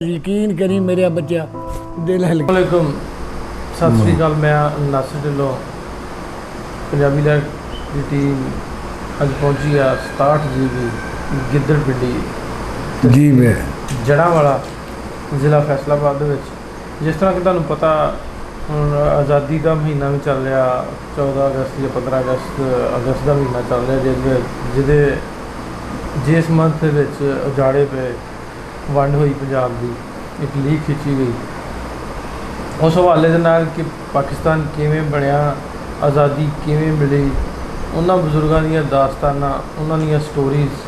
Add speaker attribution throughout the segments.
Speaker 1: यकीन करी मेरे बच्चा दिल हिल गया।
Speaker 2: वालेकुम सत श्री अकाल। मैं नासिर ढिल्लों पंजाबी लैब की टीम अज पहुंची है 67 GB गिद्दड़ पिंडी
Speaker 1: जी मैं
Speaker 2: जड़ांवाला जिला फैसलाबाद दे विच। जिस तरह कि तुहानूं पता हुण आज़ादी का महीना भी चल रहा 14 अगस्त या 15 अगस्त का महीना चल रहा जिहदे जिस मंथ दे विच उजाड़े पे वंड हुई पंजाब की एक लीक खिंची गई उस हवाले दे नाल कि पाकिस्तान किवें बनिया आज़ादी किवें मिली उन्हां बजुर्गों दीयां दास्तानां उन्हां दीयां स्टोरीज़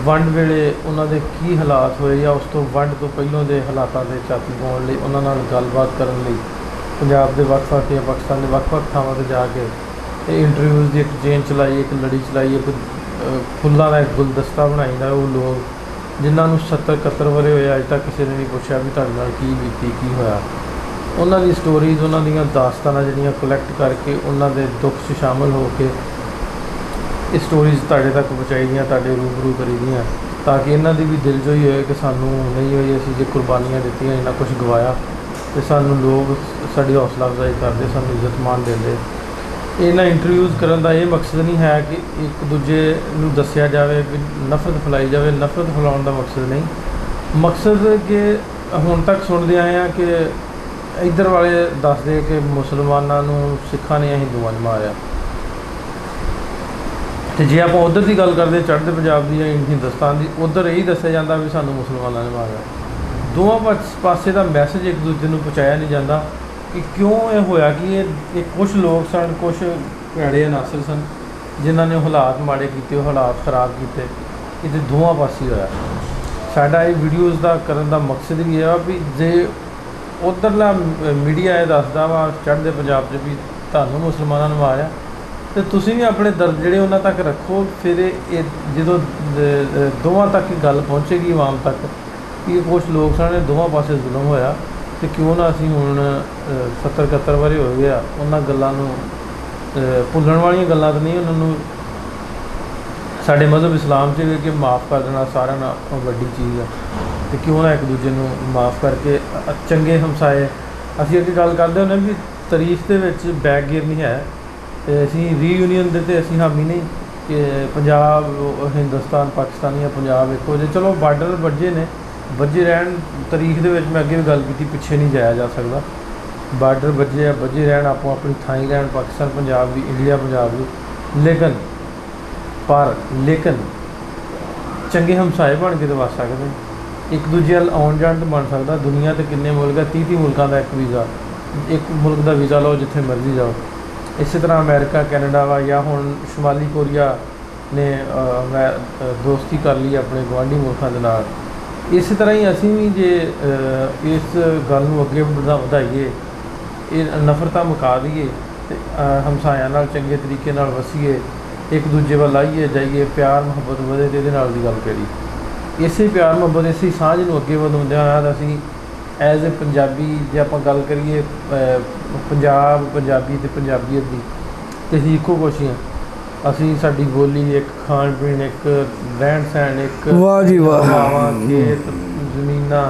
Speaker 2: वंड वेले उन्हां दे की हालात होए या उस तो वंड तो पहलों दे हालातां दे झाती पाउण लई उन्हां नाल गलबात करन लई पंजाब दे वक्-वक् या पाकिस्तान दे वक्-वक् थावां ते जाके इंटरव्यूज़ की एक चेन चलाई एक लड़ी चलाई एक फुल्लां दा एक गुलदस्ता बनाई दा वो लोग जिन्होंने 70-71 वरे होए अज तक किसी ने नहीं पूछा भी तुहाडे नाल की बीती की होया। उन्हां दी स्टोरीज़ उन्हां दीयां दास्तानां जिहड़ियां कलैक्ट करके उन्हां दे दुख च शामिल हो के इस स्टोरीज़ तुहाडे तक पहुँचाई दियां तुहाडे रूबरू करी दियां ताकि इन्हां दी भी दिलजोई होए कि सानूं नहीं होई असीं जे कुर्बानियां दित्तियां इन्ना कुछ गवाया ते सानूं लोग साडी हौसला अफजाई करदे सानूं इज्जत मान दिंदे। इन्हां इंटरव्यूज़ करन दा ये मकसद नहीं है कि एक दूजे नूं दस्सिया जाए कि नफरत फैलाई जाए। नफरत फैलाउण दा मकसद नहीं, मकसद कि हुण तक सुणदे आए हैं कि इधर वाले दसदे कि मुसलमानां नूं सिखां ने हिंदुआं ने मारिया ते जे आपां उधर की गल करदे चढ़दे पंजाब दी या हिंदुस्तान की उधर यही दस्सिया जांदा भी सानूं मुसलमानां ने मारिया। दोवां पासे दा मैसेज एक दूजे नूं पहुँचाया नहीं जाता कि क्यों ये होया कि ये कुछ लोग सन कुछ भैड़े अनासर सन जिन्होंने हालात माड़े किए हालात खराब किए ये दोवां पासे होया। साडा ये वीडियोज़ का करन दा मकसद भी है भी जे उधरला मीडिया ये दसदा वा चढ़दे पंजाब च भी तुहानूं मुसलमानां ने मारिया तो तुसीं भी अपने दर्द जिहड़े उन्हां तक रखो। फिर जो दोवां तक गल पहुँचेगी आवाम तक कि कुछ लोग सन दोवां पासे जुल्म होया तो क्यों ना असीं हुण 70-71 वरे हो गया उन्हां गल्लां नूं भुल्लण वालियां गल्लां तो नहीं उन्हां नूं साडे मज़हब इस्लाम च कि माफ़ कर देना सारिਆਂ नालों वड्डी चीज़ है तो क्यों ना एक दूजे नूं माफ़ करके चंगे हमसाए। असीं अगे गल करदे हुंदे भी तारीख दे विच बैकगेयर नहीं है ते असीं रीयूनीअन दे ते असीं हामी नहीं कि पंजाब हिंदुस्तान पाकिस्तान या पंजाब एक हो जाए। चलो बार्डर वज्जे ने वज्जे रहन तारीख दे विच मैं अगे भी गल की पिछे नहीं जाया जा सकता। बार्डर वज्जे वज्जे रहन आपो अपनी थाई रहन पाकिस्तान पंजाब भी इंडिया पंजाब भी लेकिन चंगे हमसाए बन के तो वस सकते एक दूजे नाल आउण जाण तो बन सकता। दुनिया तो किन्ने मुल्क है 30 मुल्कों का एक वीज़ा एक मुल्क का वीज़ा लो जिथे मर्जी जाओ। इस तरह अमेरिका कैनेडा वा या हुण शुमाली कोरिया ने दोस्ती कर ली अपने गुआढ़ी मुल्कों के नाल। इस तरह ही असीं भी जे इस गल नूं अगे वधाईए ये नफरतां मुका दईए ते हमसायां नाल चंगे तरीके नाल वसीए एक दूजे वाल आईए जाइए प्यार मुहब्बत वधे ते इहदे नाल दी गल करी इसे प्यार मुहब्बत इसी सांझ नूं अगे वधाउंदिआं होइआं असीं एज ए पंजाबी जे आपां गल करिए पंजाब पंजाबी ते पंजाबीयत दी ते असीं इक्को कुछ ही असीं साडी बोली एक खाण पीण एक रहन सहन एक
Speaker 1: वाह जी वाह
Speaker 2: हवावां खेत जमीनां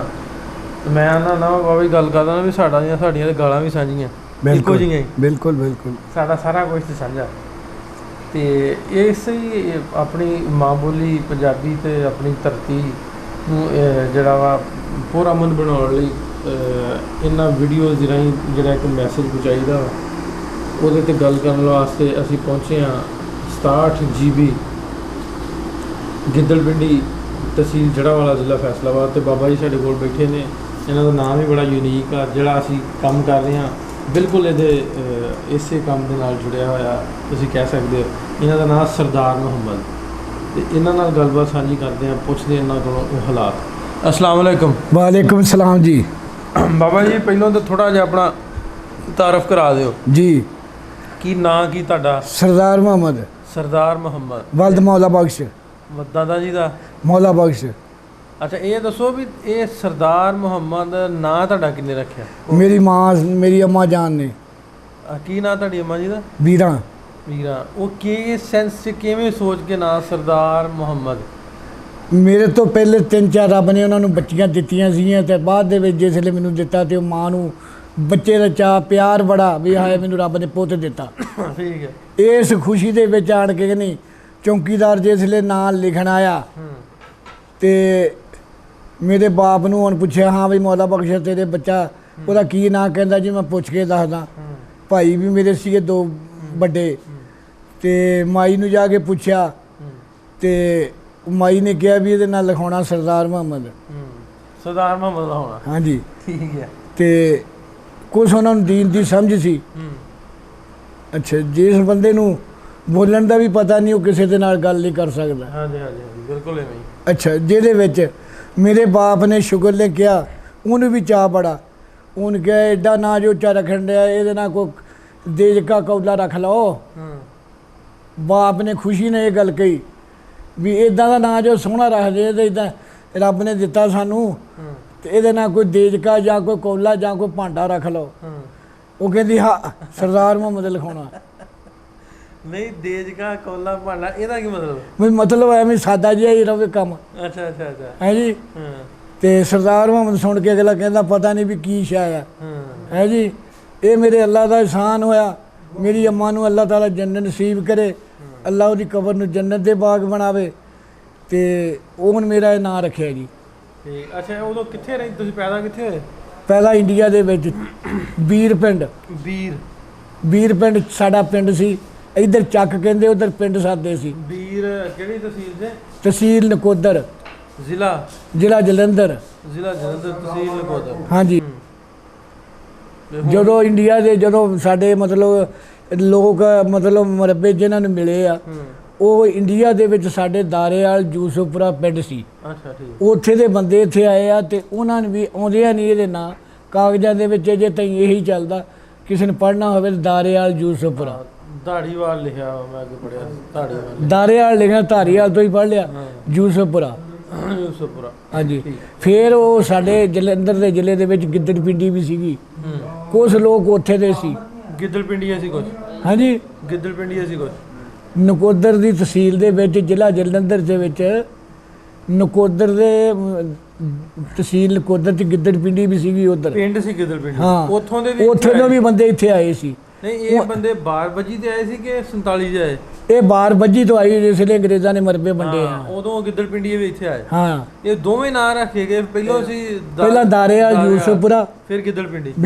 Speaker 2: मैं ना बाबा गल करदा ना भी साडियां ते गालां भी साझियां इक्को जिहियां ही
Speaker 1: बिल्कुल बिल्कुल
Speaker 2: साडा सारा कुछ तो साझा तो इस ही अपनी माँ बोली पंजाबी ते अपनी धरती जिहड़ा वा पुरअमन बनाउण लई इन्हां वीडियोज़ दे राहीं जिहड़ा एक मैसेज पहुँचाईदा उहदे ते गल करन वास्ते असीं पहुँचे हाँ 67 GB गिद्दड़ पिंडी तहसील जड़ांवाला जिला फैसलाबाद। तो बाबा जी साडे कोल बैठे ने इन्हां दा नाम ही बड़ा यूनीक आ जिहड़ा असीं काम कर रहे हैं बिल्कुल ये इसे काम के नाल जुड़िया होया तुसीं कह सकते हो। इन्हां दा नाम सरदार मुहम्मद ते इन्हां नाल गलबात साझी करते हैं पुछदे इन्हां कोलों हालात। अस्सलाम वालेकुम।
Speaker 1: वालेकुम सलाम जी।
Speaker 2: बाबा जी पहलों तो थोड़ा जिहा अपना तारफ करा दिओ
Speaker 1: जी
Speaker 2: की नां की तुहाडा?
Speaker 1: सरदार मुहम्मद
Speaker 2: सरदार मुहम्मद
Speaker 1: वल्द मौला बख्श
Speaker 2: दादा जी दा
Speaker 1: मौला बख्श।
Speaker 2: अच्छा ये दसो भी ये सरदार मुहम्मद नां तुहाडा किन्ने रखिया?
Speaker 1: मेरी माँ मेरी अम्मा जान ने।
Speaker 2: की नां तुहाडी अम्मा जी दा?
Speaker 1: वीरा।
Speaker 2: वीरा वो कि सेंस च किवें सोच के नां सरदार मुहम्मद?
Speaker 1: ਮੇਰੇ ਤੋਂ ਪਹਿਲੇ 3-4 ਰੱਬ ਨੇ ਉਹਨਾਂ ਨੂੰ ਬੱਚੀਆਂ ਦਿੱਤੀਆਂ ਸੀਗੀਆਂ ਤੇ ਬਾਅਦ ਦੇ ਵਿੱਚ ਜਿਸ ਵੇਲੇ ਮੈਨੂੰ ਦਿੱਤਾ ਤੇ ਉਹ ਮਾਂ ਨੂੰ ਬੱਚੇ ਦਾ ਚਾਅ ਪਿਆਰ ਬੜਾ ਵੀ ਹਾਏ ਮੈਨੂੰ ਰੱਬ ਨੇ ਪੁੱਤ ਦਿੱਤਾ।
Speaker 2: ਠੀਕ ਹੈ।
Speaker 1: ਇਸ ਖੁਸ਼ੀ ਦੇ ਵਿੱਚ ਆਣ ਕੇ ਨਹੀਂ ਚੌਂਕੀਦਾਰ ਜਿਸ ਵੇਲੇ ਨਾਂ ਲਿਖਣ ਆਇਆ ਤੇ ਮੇਰੇ ਬਾਪ ਨੂੰ ਹੁਣ ਪੁੱਛਿਆ ਹਾਂ ਵੀ ਮੌਲਾ ਬਖਸ਼ ਤੇਰੇ ਬੱਚਾ ਉਹਦਾ ਕੀ ਨਾਂ ਕਹਿੰਦਾ ਜੀ ਮੈਂ ਪੁੱਛ ਕੇ ਦੱਸਦਾ। ਭਾਈ ਵੀ ਮੇਰੇ ਸੀਗੇ 2 ਵੱਡੇ ਤੇ ਮਾਈ ਨੂੰ ਜਾ ਕੇ ਪੁੱਛਿਆ ਤੇ ਮਾਈ ਨੇ ਕਿਹਾ ਵੀ ਇਹਦੇ ਨਾਲ ਲਿਖਾਉਣਾ ਸਰਦਾਰ ਮੁਹੰਮਦ।
Speaker 2: ਸਰਦਾਰ ਮੁਹੰਮਦ ਲਿਖਾਉਣਾ। ਹਾਂਜੀ ਠੀਕ ਹੈ। ਤੇ
Speaker 1: ਕੁਛ ਉਹਨਾਂ ਨੂੰ ਦੀਨ ਦੀ ਸਮਝ ਸੀ। ਅੱਛਾ ਜਿਸ ਬੰਦੇ ਨੂੰ ਬੋਲਣ ਦਾ ਵੀ ਪਤਾ ਨਹੀਂ ਉਹ ਕਿਸੇ ਦੇ ਨਾਲ ਗੱਲ ਨਹੀਂ ਕਰ ਸਕਦਾ।
Speaker 2: ਹਾਂਜੀ ਹਾਂਜੀ ਬਿਲਕੁਲ ਐਵੇਂ ਹੀ।
Speaker 1: ਅੱਛਾ ਜਿਹਦੇ ਵਿੱਚ ਮੇਰੇ ਬਾਪ ਨੇ ਸ਼ੁਕਰ ਨੇ ਕਿਹਾ ਉਹਨੂੰ ਵੀ ਚਾਅ ਬੜਾ ਉਹਨੇ ਕਿਹਾ ਐਡਾ ਨਾਂ ਜੋ ਉੱਚਾ ਰੱਖਣ ਡਿਆ ਇਹਦੇ ਨਾਲ ਕੋਈ ਦੇਜ ਕਾ ਕੌਲਾ ਰੱਖ ਲਓ। ਬਾਪ ਨੇ ਖੁਸ਼ੀ ਨਾਲ ਇਹ ਗੱਲ ਕਹੀ ਵੀ ਇੱਦਾਂ ਦਾ ਨਾਂ ਜੋ ਸੋਹਣਾ ਰੱਖਦੇ ਤੇ ਇੱਦਾਂ ਰੱਬ ਨੇ ਦਿੱਤਾ ਸਾਨੂੰ ਤੇ ਇਹਦੇ ਨਾਲ ਕੋਈ ਦੇਜਕਾ ਜਾਂ ਕੋਈ ਕੌਲਾ ਜਾਂ ਕੋਈ ਭਾਂਡਾ ਰੱਖ ਲਓ। ਉਹ ਕਹਿੰਦੀ ਹਾਂ ਸਰਦਾਰ ਮੁਹੰਮਦ ਲਿਖਾਉਣਾ।
Speaker 2: ਨਹੀਂ ਦੇਜਕਾ ਕੌਲਾ ਭਾਂਡਾ ਇਹਦਾ ਕੀ ਮਤਲਬ?
Speaker 1: ਵੀ ਮਤਲਬ ਐਵੇਂ ਸਾਦਾ ਜਿਹਾ ਹੀ ਰਵੇ ਕੰਮ।
Speaker 2: ਅੱਛਾ ਅੱਛਾ ਅੱਛਾ
Speaker 1: ਹੈ ਜੀ। ਤੇ ਸਰਦਾਰ ਮੁਹੰਮਦ ਸੁਣ ਕੇ ਅਗਲਾ ਕਹਿੰਦਾ ਪਤਾ ਨਹੀਂ ਵੀ ਕੀ ਸ਼ੈ ਆ। ਹੈ ਜੀ। ਇਹ ਮੇਰੇ ਅੱਲਾ ਦਾ ਇਹਸਾਨ ਹੋਇਆ। ਮੇਰੀ ਅੰਮਾ ਨੂੰ ਅੱਲਾਹ ਤਾਲਾ ਜੰਨਤ ਨਸੀਬ ਕਰੇ। ਅੱਲਾ ਉਹਦੀ ਕਬਰ ਨੂੰ ਜੰਨਤ ਦੇ ਬਾਗ ਬਣਾਵੇ ਤੇ ਉਹ ਹੁਣ ਮੇਰਾ ਇਹ ਨਾਂ ਰੱਖਿਆ ਜੀ।
Speaker 2: ਠੀਕ। ਅੱਛਾ ਉਦੋਂ ਕਿੱਥੇ ਰਹਿੰਦੇ ਤੁਸੀਂ? ਪੈਦਾ ਕਿੱਥੇ ਹੋਏ?
Speaker 1: ਪਹਿਲਾਂ ਇੰਡੀਆ ਦੇ ਵਿੱਚ ਬੀਰ ਪਿੰਡ। ਬੀਰ ਪਿੰਡ ਸਾਡਾ ਪਿੰਡ ਸੀ। ਇੱਧਰ ਚੱਕ ਕਹਿੰਦੇ ਉਧਰ ਪਿੰਡ ਸਾਦੇ ਸੀ।
Speaker 2: ਬੀਰ ਕਿਹੜੀ ਤਹਿਸੀਲ ਦੇ?
Speaker 1: ਤਹਿਸੀਲ ਨਕੋਦਰ। ਜ਼ਿਲ੍ਹਾ ਜਲੰਧਰ। ਤਹਿਸੀਲ ਨਕੋਦਰ। ਹਾਂਜੀ। ਜਦੋਂ ਇੰਡੀਆ ਦੇ ਜਦੋਂ ਸਾਡੇ ਮਤਲਬ ਲੋਕ ਮਤਲਬ ਮਰਬੇ ਜਿਨ੍ਹਾਂ ਨੂੰ ਮਿਲੇ ਆ ਉਹ ਇੰਡੀਆ ਦੇ ਵਿੱਚ ਸਾਡੇ ਦਾਰੇਵਾਲ ਯੂਸਫਪੁਰਾ ਪਿੰਡ ਸੀ।
Speaker 2: ਅੱਛਾ ਠੀਕ।
Speaker 1: ਉੱਥੇ ਦੇ ਬੰਦੇ ਇੱਥੇ ਆਏ ਆ ਤੇ ਉਹਨਾਂ ਨੇ ਵੀ ਆਉਂਦਿਆਂ ਨਹੀਂ ਇਹਦੇ ਨਾਂ ਕਾਗਜ਼ਾਂ ਦੇ ਵਿੱਚ ਜੇ ਤਾਈਂ ਇਹੀ ਚੱਲਦਾ ਕਿਸੇ ਨੇ ਪੜ੍ਹਨਾ ਹੋਵੇ ਦਾਰੇਵਾਲ ਯੂਸਫਪੁਰਾ।
Speaker 2: ਧਾਰੀਵਾਲ ਲਿਖਿਆ ਮੈਂ ਅੱਗੇ ਪੜ੍ਹਿਆ ਧਾਰੀਵਾਲ।
Speaker 1: ਦਾਰੇਵਾਲ ਲਿਖਿਆ ਧਾਰੀਵਾਲ ਤੋਂ ਹੀ ਪੜ੍ਹ ਲਿਆ ਯੂਸਫਪੁਰਾ। ਹਾਂਜੀ। ਫਿਰ ਉਹ ਸਾਡੇ ਜਲੰਧਰ ਦੇ ਜ਼ਿਲ੍ਹੇ ਦੇ ਵਿੱਚ ਗਿੱਦੜ ਪਿੰਡੀ ਵੀ ਸੀਗੀ। ਕੁਛ ਲੋਕ ਉੱਥੇ ਦੇ ਸੀ।
Speaker 2: ਗਿੱਦੜ ਪਿੰਡੀਆਂ ਸੀ ਕੁਛ? ਹਾਂਜੀ ਗਿੱਦੜ ਪਿੰਡੀਆਂ ਸੀ ਕੁਛ।
Speaker 1: ਨਕੋਦਰ ਦੀ ਤਹਿਸੀਲ ਦੇ ਵਿੱਚ ਜ਼ਿਲ੍ਹਾ ਜਲੰਧਰ ਦੇ ਵਿੱਚ ਨਕੋਦਰ ਦੇ ਤਹਿਸੀਲ ਨਕੋਦਰ ਚ ਗਿੱਦੜ ਪਿੰਡੀ ਵੀ ਸੀਗੀ। ਉਧਰ ਪਿੰਡ ਸੀ ਗਿੱਦੜ ਪਿੰਡੀ। ਹਾਂ ਉੱਥੋਂ ਦੇ ਵੀ ਬੰਦੇ ਇੱਥੇ ਆਏ ਸੀ। ਨਹੀਂ ਇਹ ਬੰਦੇ 12 ਤੇ ਆਏ ਸੀ ਕਿ 47 ਦੇ ਆਏ? ਇਹ 12 ਤੋਂ ਆਈ ਜਿਸ ਵੇਲੇ ਅੰਗਰੇਜ਼ਾਂ ਨੇ ਮਰਬੇ ਵੰਡੇ ਆ
Speaker 2: ਉਦੋਂ ਗਿੱਦੜ ਪਿੰਡੀ ਵੀ ਇੱਥੇ ਆਏ।
Speaker 1: ਹਾਂ
Speaker 2: ਇਹ ਦੋਵੇਂ ਨਾਂ ਰੱਖੇ ਗਏ।
Speaker 1: ਪਹਿਲਾਂ ਦਾਰੇਵਾਲ ਯੂਸਫਪੁਰਾ ਫਿਰ ਗਿੱਦੜ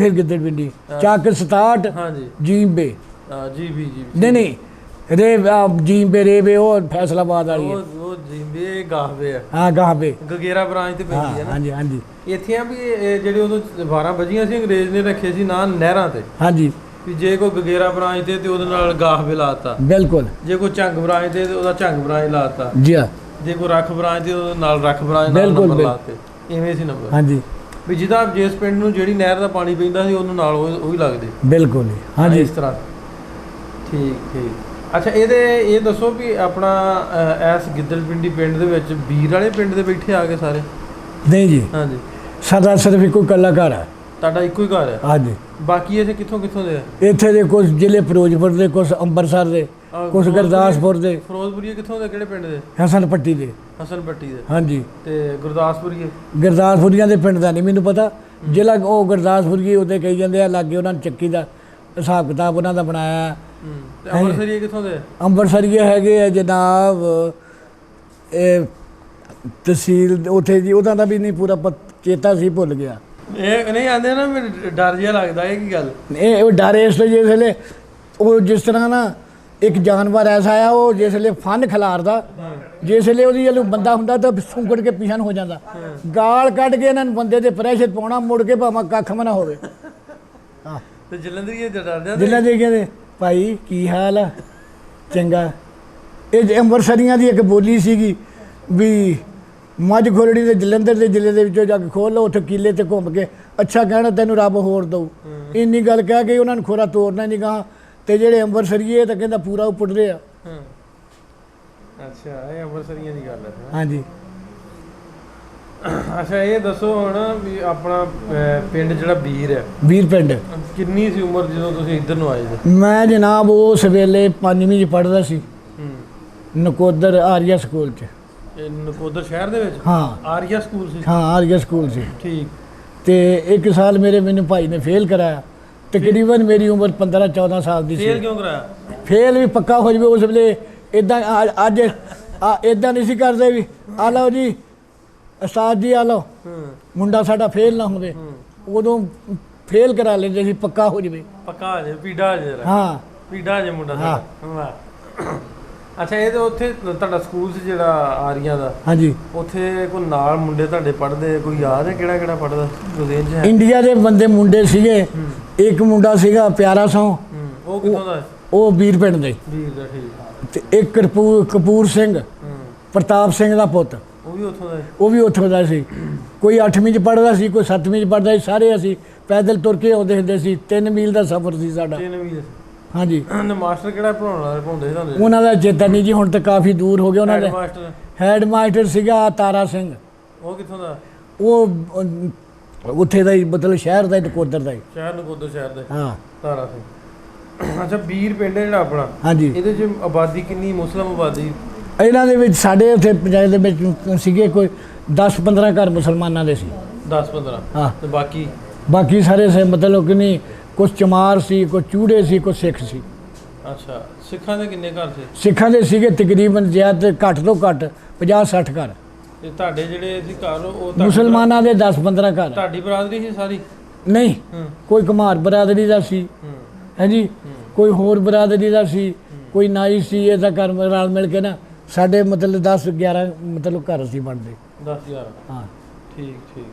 Speaker 1: ਪਿੰਡੀ ਚੱਕ 67। ਹਾਂਜੀ ਜੀਂਬੇ ਨਹੀਂ ਜੀਂਬੇ ਰੇਵੇ ਉਹ ਫੈਸਲਾਬਾਦ ਵਾਲੀ
Speaker 2: ਉਹ ਜੀਂਬੇ ਗਾਹਵੇ ਆ।
Speaker 1: ਹਾਂ ਗਾਹਵੇ
Speaker 2: ਗਗੇਰਾ ਬ੍ਰਾਂਚ ਤੇ ਪੈਂਦੀ ਹੈ ਨਾ।
Speaker 1: ਹਾਂਜੀ ਹਾਂਜੀ।
Speaker 2: ਇੱਥੇ ਆ ਵੀ ਜਿਹੜੇ ਉਦੋਂ 12 ਵਜੀਆਂ ਸੀ ਅੰਗਰੇਜ਼ ਨੇ ਰੱਖੇ ਸੀ ਨਾਂ ਨਹਿਰਾਂ ਤੇ।
Speaker 1: ਹਾਂਜੀ
Speaker 2: ਵੀ ਜੇ ਕੋਈ ਗਗੇਰਾ ਬ੍ਰਾਂਚ ਤੇ ਉਹਦੇ ਨਾਲ ਗਾਹਵੇ ਲਾਤਾ।
Speaker 1: ਬਿਲਕੁਲ। ਜੇ
Speaker 2: ਕੋਈ ਝੰਗ ਬ੍ਰਾਂਚ ਤੇ ਉਹਦਾ ਝੰਗ ਬ੍ਰਾਂਚ ਲਾਤਾ
Speaker 1: ਜੀ। ਹਾਂ
Speaker 2: ਜੇ ਕੋਈ ਰੱਖ ਬ੍ਰਾਂਚ ਤੇ ਉਹਦੇ ਨਾਲ ਰੱਖ ਬ੍ਰਾਂਚ ਨਾਲ ਨੰਬਰ ਲਾਤੇ। ਇਵੇਂ ਸੀ ਨੰਬਰ। ਹਾਂਜੀ ਵੀ ਜਿਹਦਾ ਜਿਸ ਪਿੰਡ ਨੂੰ ਜਿਹੜੀ ਨਹਿਰ ਦਾ ਪਾਣੀ ਪੈਂਦਾ ਸੀ ਉਹਨੂੰ ਨਾਲ ਉਹ ਹੀ ਲੱਗਦੇ।
Speaker 1: ਬਿਲਕੁਲ। ਹਾਂਜੀ ਇਸ ਤਰ੍ਹਾਂ।
Speaker 2: ਠੀਕ। ਅੱਛਾ ਇਹ ਦੱਸੋ ਵੀ ਆਪਣਾ ਇਸ ਗਿੱਦੜ ਪਿੰਡੀ ਪਿੰਡ ਦੇ ਵਿੱਚ ਬੀਰ ਵਾਲੇ ਪਿੰਡ ਦੇ ਬੈਠੇ ਆ ਗਏ ਸਾਰੇ? ਨਹੀਂ ਜੀ। ਹਾਂਜੀ
Speaker 1: ਸਾਡਾ ਸਿਰਫ ਇੱਕੋ ਇਕੱਲਾ ਘਰ ਹੈ।
Speaker 2: ਤੁਹਾਡਾ ਇੱਕੋ ਹੀ ਘਰ ਹੈ? ਹਾਂਜੀ। ਬਾਕੀ ਇਹ ਕਿੱਥੋਂ ਦੇ ਆ? ਇੱਥੇ ਦੇ ਕੁਝ ਜ਼ਿਲ੍ਹੇ ਫਿਰੋਜ਼ਪੁਰ ਦੇ, ਕੁਝ ਅੰਮ੍ਰਿਤਸਰ ਦੇ, ਕੁਝ ਗੁਰਦਾਸਪੁਰ ਦੇ। ਫਿਰੋਜ਼ਪੁਰੀਏ ਕਿੱਥੋਂ ਦੇ? ਕਿਹੜੇ ਪਿੰਡ ਦੇ?
Speaker 1: ਹਸਨਪੱਟੀ ਦੇ। ਹਾਂਜੀ। ਤੇ ਗੁਰਦਾਸਪੁਰੀਆਂ ਦੇ ਪਿੰਡ ਦਾ ਨਹੀਂ ਮੈਨੂੰ ਪਤਾ। ਜ਼ਿਲ੍ਹਾ ਉਹ ਗੁਰਦਾਸਪੁਰੀਏ ਉਹਦੇ ਕਹੀ ਜਾਂਦੇ ਆ ਲਾਗੇ ਉਹਨਾਂ ਨੇ ਚੱਕੀ ਦਾ ਹਿਸਾਬ ਕਿਤਾਬ ਉਹਨਾਂ ਦਾ ਬਣਾਇਆ।
Speaker 2: ਅੰਮ੍ਰਿਤਸਰੀਏ ਕਿੱਥੋਂ ਦੇ? ਅੰਮ੍ਰਿਤਸਰੀਏ
Speaker 1: ਹੈਗੇ ਆ ਜਨਾਬ ਇਹ ਤਹਿਸੀਲ ਉੱਥੇ ਜੀ ਉਹਦਾ ਦਾ ਵੀ ਨਹੀਂ ਪੂਰਾ ਚੇਤਾ ਸੀ ਭੁੱਲ ਗਿਆ।
Speaker 2: ਇਹ ਨਹੀਂ ਆਉਂਦੇ ਨਾ ਮੈਨੂੰ ਡਰ ਜਿਹਾ ਲੱਗਦਾ। ਇਹ ਕੀ ਗੱਲ?
Speaker 1: ਇਹ ਉਹ ਡਰ ਇਸ ਲਈ ਜਿਸ ਵੇਲੇ ਉਹ ਜਿਸ ਤਰ੍ਹਾਂ ਨਾ ਇੱਕ ਜਾਨਵਰ ਐਸਾ ਆ ਉਹ ਜਿਸ ਵੇਲੇ ਫਨ ਖਿਲਾਰਦਾ ਜਿਸ ਵੇਲੇ ਉਹਦੀ ਜਦੋਂ ਬੰਦਾ ਹੁੰਦਾ ਤਾਂ ਸੁੰਗੜ ਕੇ ਪਿਛਨ ਹੋ ਜਾਂਦਾ। ਗਾਲ ਕੱਢ ਕੇ ਇਹਨਾਂ ਨੂੰ ਬੰਦੇ ਦੇ ਪ੍ਰੈਸ਼ਰ ਪਾਉਣਾ ਮੁੜ ਕੇ ਭਾਵੇਂ ਕੱਖ ਨਾ ਹੋਵੇ।
Speaker 2: ਹਾਂ ਤੇ ਜਲੰਧਰੀਏ ਡਰ ਜਾਂਦੇ?
Speaker 1: ਜਲੰਧਰੀ ਕਹਿੰਦੇ ਭਾਈ ਕੀ ਹਾਲ ਆ? ਚੰਗਾ। ਇਹ ਅੰਮ੍ਰਿਤਸਰੀਆਂ ਦੀ ਇੱਕ ਬੋਲੀ ਸੀਗੀ ਵੀ ਮੱਝ ਖੋਲਣੀ ਤੇ ਜਲੰਧਰ ਦੇ ਜ਼ਿਲ੍ਹੇ ਦੇ ਵਿੱਚੋਂ ਜਾ ਕੇ ਖੋਲ ਲਓ ਉੱਥੇ ਕਿਲੇ ਤੇ ਘੁੰਮ ਕੇ ਅੱਛਾ ਕਹਿਣਾ ਤੈਨੂੰ ਰੱਬ ਹੋਰ ਦਊ। ਇੰਨੀ ਗੱਲ ਕਹਿ ਕੇ ਉਹਨਾਂ ਨੂੰ ਖੋਰਾ ਤੋਰਨਾ ਨਹੀਂ ਗਾ। ਤੇ ਜਿਹੜੇ ਅੰਮ੍ਰਿਤਸਰੀਏ ਤਾਂ ਕਹਿੰਦਾ ਪੂਰਾ ਉੱਪੜਦੇ ਆ।
Speaker 2: ਅੱਛਾ ਇਹ ਅੰਮ੍ਰਿਤਸਰੀਆਂ ਦੀ ਗੱਲ ਹੈ।
Speaker 1: ਹਾਂਜੀ।
Speaker 2: ਅੱਛਾ ਇਹ ਦੱਸੋ ਹੁਣ ਵੀ ਆਪਣਾ ਪਿੰਡ ਜਿਹੜਾ ਬੀਰ ਹੈ
Speaker 1: ਬੀਰ ਪਿੰਡ
Speaker 2: ਕਿੰਨੀ ਸੀ ਉਮਰ ਜਦੋਂ ਤੁਸੀਂ ਇੱਧਰ ਨੂੰ ਆਏ?
Speaker 1: ਮੈਂ ਜਨਾਬ ਉਸ ਵੇਲੇ 5ਵੀਂ 'ਚ ਪੜ੍ਹਦਾ ਸੀ ਨਕੋਦਰ ਆਰੀਆ ਸਕੂਲ 'ਚ।
Speaker 2: ਇਹ ਨਕੋਦਰ ਸ਼ਹਿਰ ਦੇ ਵਿੱਚ
Speaker 1: ਹਾਂ
Speaker 2: ਆਰੀਆ ਸਕੂਲ ਸੀ।
Speaker 1: ਹਾਂ ਆਰੀਆ ਸਕੂਲ ਸੀ।
Speaker 2: ਠੀਕ।
Speaker 1: ਤੇ 1 ਸਾਲ ਮੈਨੂੰ ਭਾਈ ਨੇ ਫੇਲ ਕਰਾਇਆ। ਤਕਰੀਬਨ ਮੇਰੀ ਉਮਰ 15-14 ਸਾਲ ਦੀ ਸੀ।
Speaker 2: ਫੇਲ ਕਿਉਂ ਕਰਾਇਆ?
Speaker 1: ਫੇਲ ਵੀ ਪੱਕਾ ਹੋ ਜਾਵੇ ਉਸ ਵੇਲੇ ਇਦਾਂ ਅੱਜ ਇਦਾਂ ਨਹੀਂ ਸੀ ਕਰਦੇ ਵੀ ਆ ਲਓ ਜੀ ਉਸਤਾਦ ਜੀ ਆ ਲਓ ਮੁੰਡਾ ਸਾਡਾ ਫੇਲ ਨਾ ਹੋਵੇ। ਉਦੋਂ ਫੇਲ ਕਰਾ ਲੈਂਦੇ ਸੀ ਪੱਕਾ ਹੋ ਜਾਵੇ।
Speaker 2: ਪੱਕਾ ਹੋ ਜਾਵੇ ਪੀੜਾ ਹੋ ਜਾਵੇ।
Speaker 1: ਹਾਂ
Speaker 2: ਪੀੜਾ ਜੇ ਮੁੰਡਾ ਸਾਡਾ। ਵਾਹ। ਅੱਛਾ ਇਹ ਤਾਂ ਉੱਥੇ ਤੁਹਾਡਾ ਸਕੂਲ ਸੀ ਜਿਹੜਾ ਆਰੀਆ ਦਾ। ਹਾਂਜੀ। ਉੱਥੇ ਕੋਈ ਨਾਲ ਮੁੰਡੇ ਤੁਹਾਡੇ ਪੜ੍ਹਦੇ ਕੋਈ ਯਾਦ ਹੈ ਕਿਹੜਾ ਪੜ੍ਹਦਾ ਗੁਰਦੇਵ ਚ ਹੈ? ਇੰਡੀਆ
Speaker 1: ਦੇ ਮੁੰਡੇ ਸੀਗੇ। ਇੱਕ ਮੁੰਡਾ ਸੀਗਾ ਪਿਆਰਾ ਸੌ।
Speaker 2: ਉਹ ਕਿੱਥੋਂ ਦਾ?
Speaker 1: ਉਹ ਵੀਰ ਪਿੰਡ ਦੇ।
Speaker 2: ਵੀਰ ਦਾ। ਠੀਕ।
Speaker 1: ਤੇ ਇੱਕ ਕਪੂਰ ਸਿੰਘ ਪ੍ਰਤਾਪ ਸਿੰਘ ਦਾ ਪੁੱਤ ਉਹ ਵੀ ਉੱਥੋਂ ਦਾ ਸੀ। ਕੋਈ 8ਵੀਂ 'ਚ ਪੜ੍ਹਦਾ ਸੀ, ਕੋਈ 7ਵੀਂ 'ਚ ਪੜ੍ਹਦਾ ਸੀ। ਸਾਰੇ ਅਸੀਂ ਪੈਦਲ ਤੁਰ ਕੇ ਆਉਂਦੇ ਹੁੰਦੇ ਸੀ। 3 ਮੀਲ ਦਾ ਸਫ਼ਰ ਸੀ ਸਾਡਾ।
Speaker 2: 3 ਮੀਲ।
Speaker 1: ਹਾਂਜੀ।
Speaker 2: ਮਾਸਟਰ ਕਿਹੜਾ ਪੜ੍ਹਾਉਂਦੇ ਸੀ?
Speaker 1: ਉਹਨਾਂ ਦਾ ਚੇਤਾ ਨਹੀਂ ਜੀ, ਹੁਣ ਤਾਂ ਕਾਫੀ ਦੂਰ ਹੋ ਗਿਆ। ਉਹਨਾਂ ਦਾ ਹੈਡ ਮਾਸਟਰ ਸੀਗਾ ਤਾਰਾ ਸਿੰਘ।
Speaker 2: ਉਹ ਕਿੱਥੋਂ ਦਾ?
Speaker 1: ਉਹ ਉੱਥੇ ਦਾ ਹੀ ਮਤਲਬ ਸ਼ਹਿਰ ਦਾ ਹੀ, ਨਕੋਦਰ ਦਾ ਹੀ।
Speaker 2: ਨਕੋਦਰ ਸ਼ਹਿਰ ਦਾ।
Speaker 1: ਹਾਂ
Speaker 2: ਤਾਰਾ ਸਿੰਘ। ਅੱਛਾ ਵੀਰ ਪਿੰਡ ਹੈ ਜਿਹੜਾ ਆਪਣਾ। ਹਾਂਜੀ। ਇਹਦੇ 'ਚ ਆਬਾਦੀ ਕਿੰਨੀ ਮੁਸਲਮ ਆਬਾਦੀ? ਇਹਨਾਂ ਦੇ ਵਿੱਚ ਸਾਡੇ ਉੱਥੇ ਪੰਜਾਬ ਦੇ ਵਿੱਚ ਸੀਗੇ ਕੋਈ 10-15 ਘਰ ਮੁਸਲਮਾਨਾਂ ਦੇ ਸੀ। 10-15? ਹਾਂ। ਤੇ ਬਾਕੀ ਸਾਰੇ ਸੇ ਮਤਲਬ ਕਿ ਨਹੀਂ, ਕੁਛ ਚਮਾਰ ਸੀ, ਕੁਛ ਚੂੜੇ ਸੀ, ਕੁਛ ਸਿੱਖ ਸੀ। ਅੱਛਾ। ਸਿੱਖਾਂ ਦੇ ਕਿੰਨੇ ਘਰ ਸੀ? ਸਿੱਖਾਂ ਦੇ ਸੀਗੇ ਤਕਰੀਬਨ ਜ਼ਿਆਦਾ ਘੱਟ ਤੋਂ ਘੱਟ 50-60 ਘਰ। ਤੇ ਤੁਹਾਡੇ ਜਿਹੜੇ ਸੀ ਘਰ ਉਹ ਮੁਸਲਮਾਨਾਂ ਦੇ 10-15 ਘਰ। ਤੁਹਾਡੀ ਬਰਾਦਰੀ ਸੀ ਸਾਰੀ? ਨਹੀਂ, ਕੋਈ ਕੁਮਾਰ ਬਰਾਦਰੀ ਦਾ ਸੀ ਹੈ ਜੀ, ਕੋਈ ਹੋਰ ਬਰਾਦਰੀ ਦਾ ਸੀ, ਕੋਈ ਨਾਈ ਸੀ। ਇਹਦਾ ਘਰ ਨਾਲ ਮਿਲ ਕੇ ਨਾ ਸਾਡੇ ਮਤਲਬ 10-11 ਮਤਲਬ ਘਰ ਸੀ ਬਣਦੇ। 10-11? ਹਾਂ। ਠੀਕ।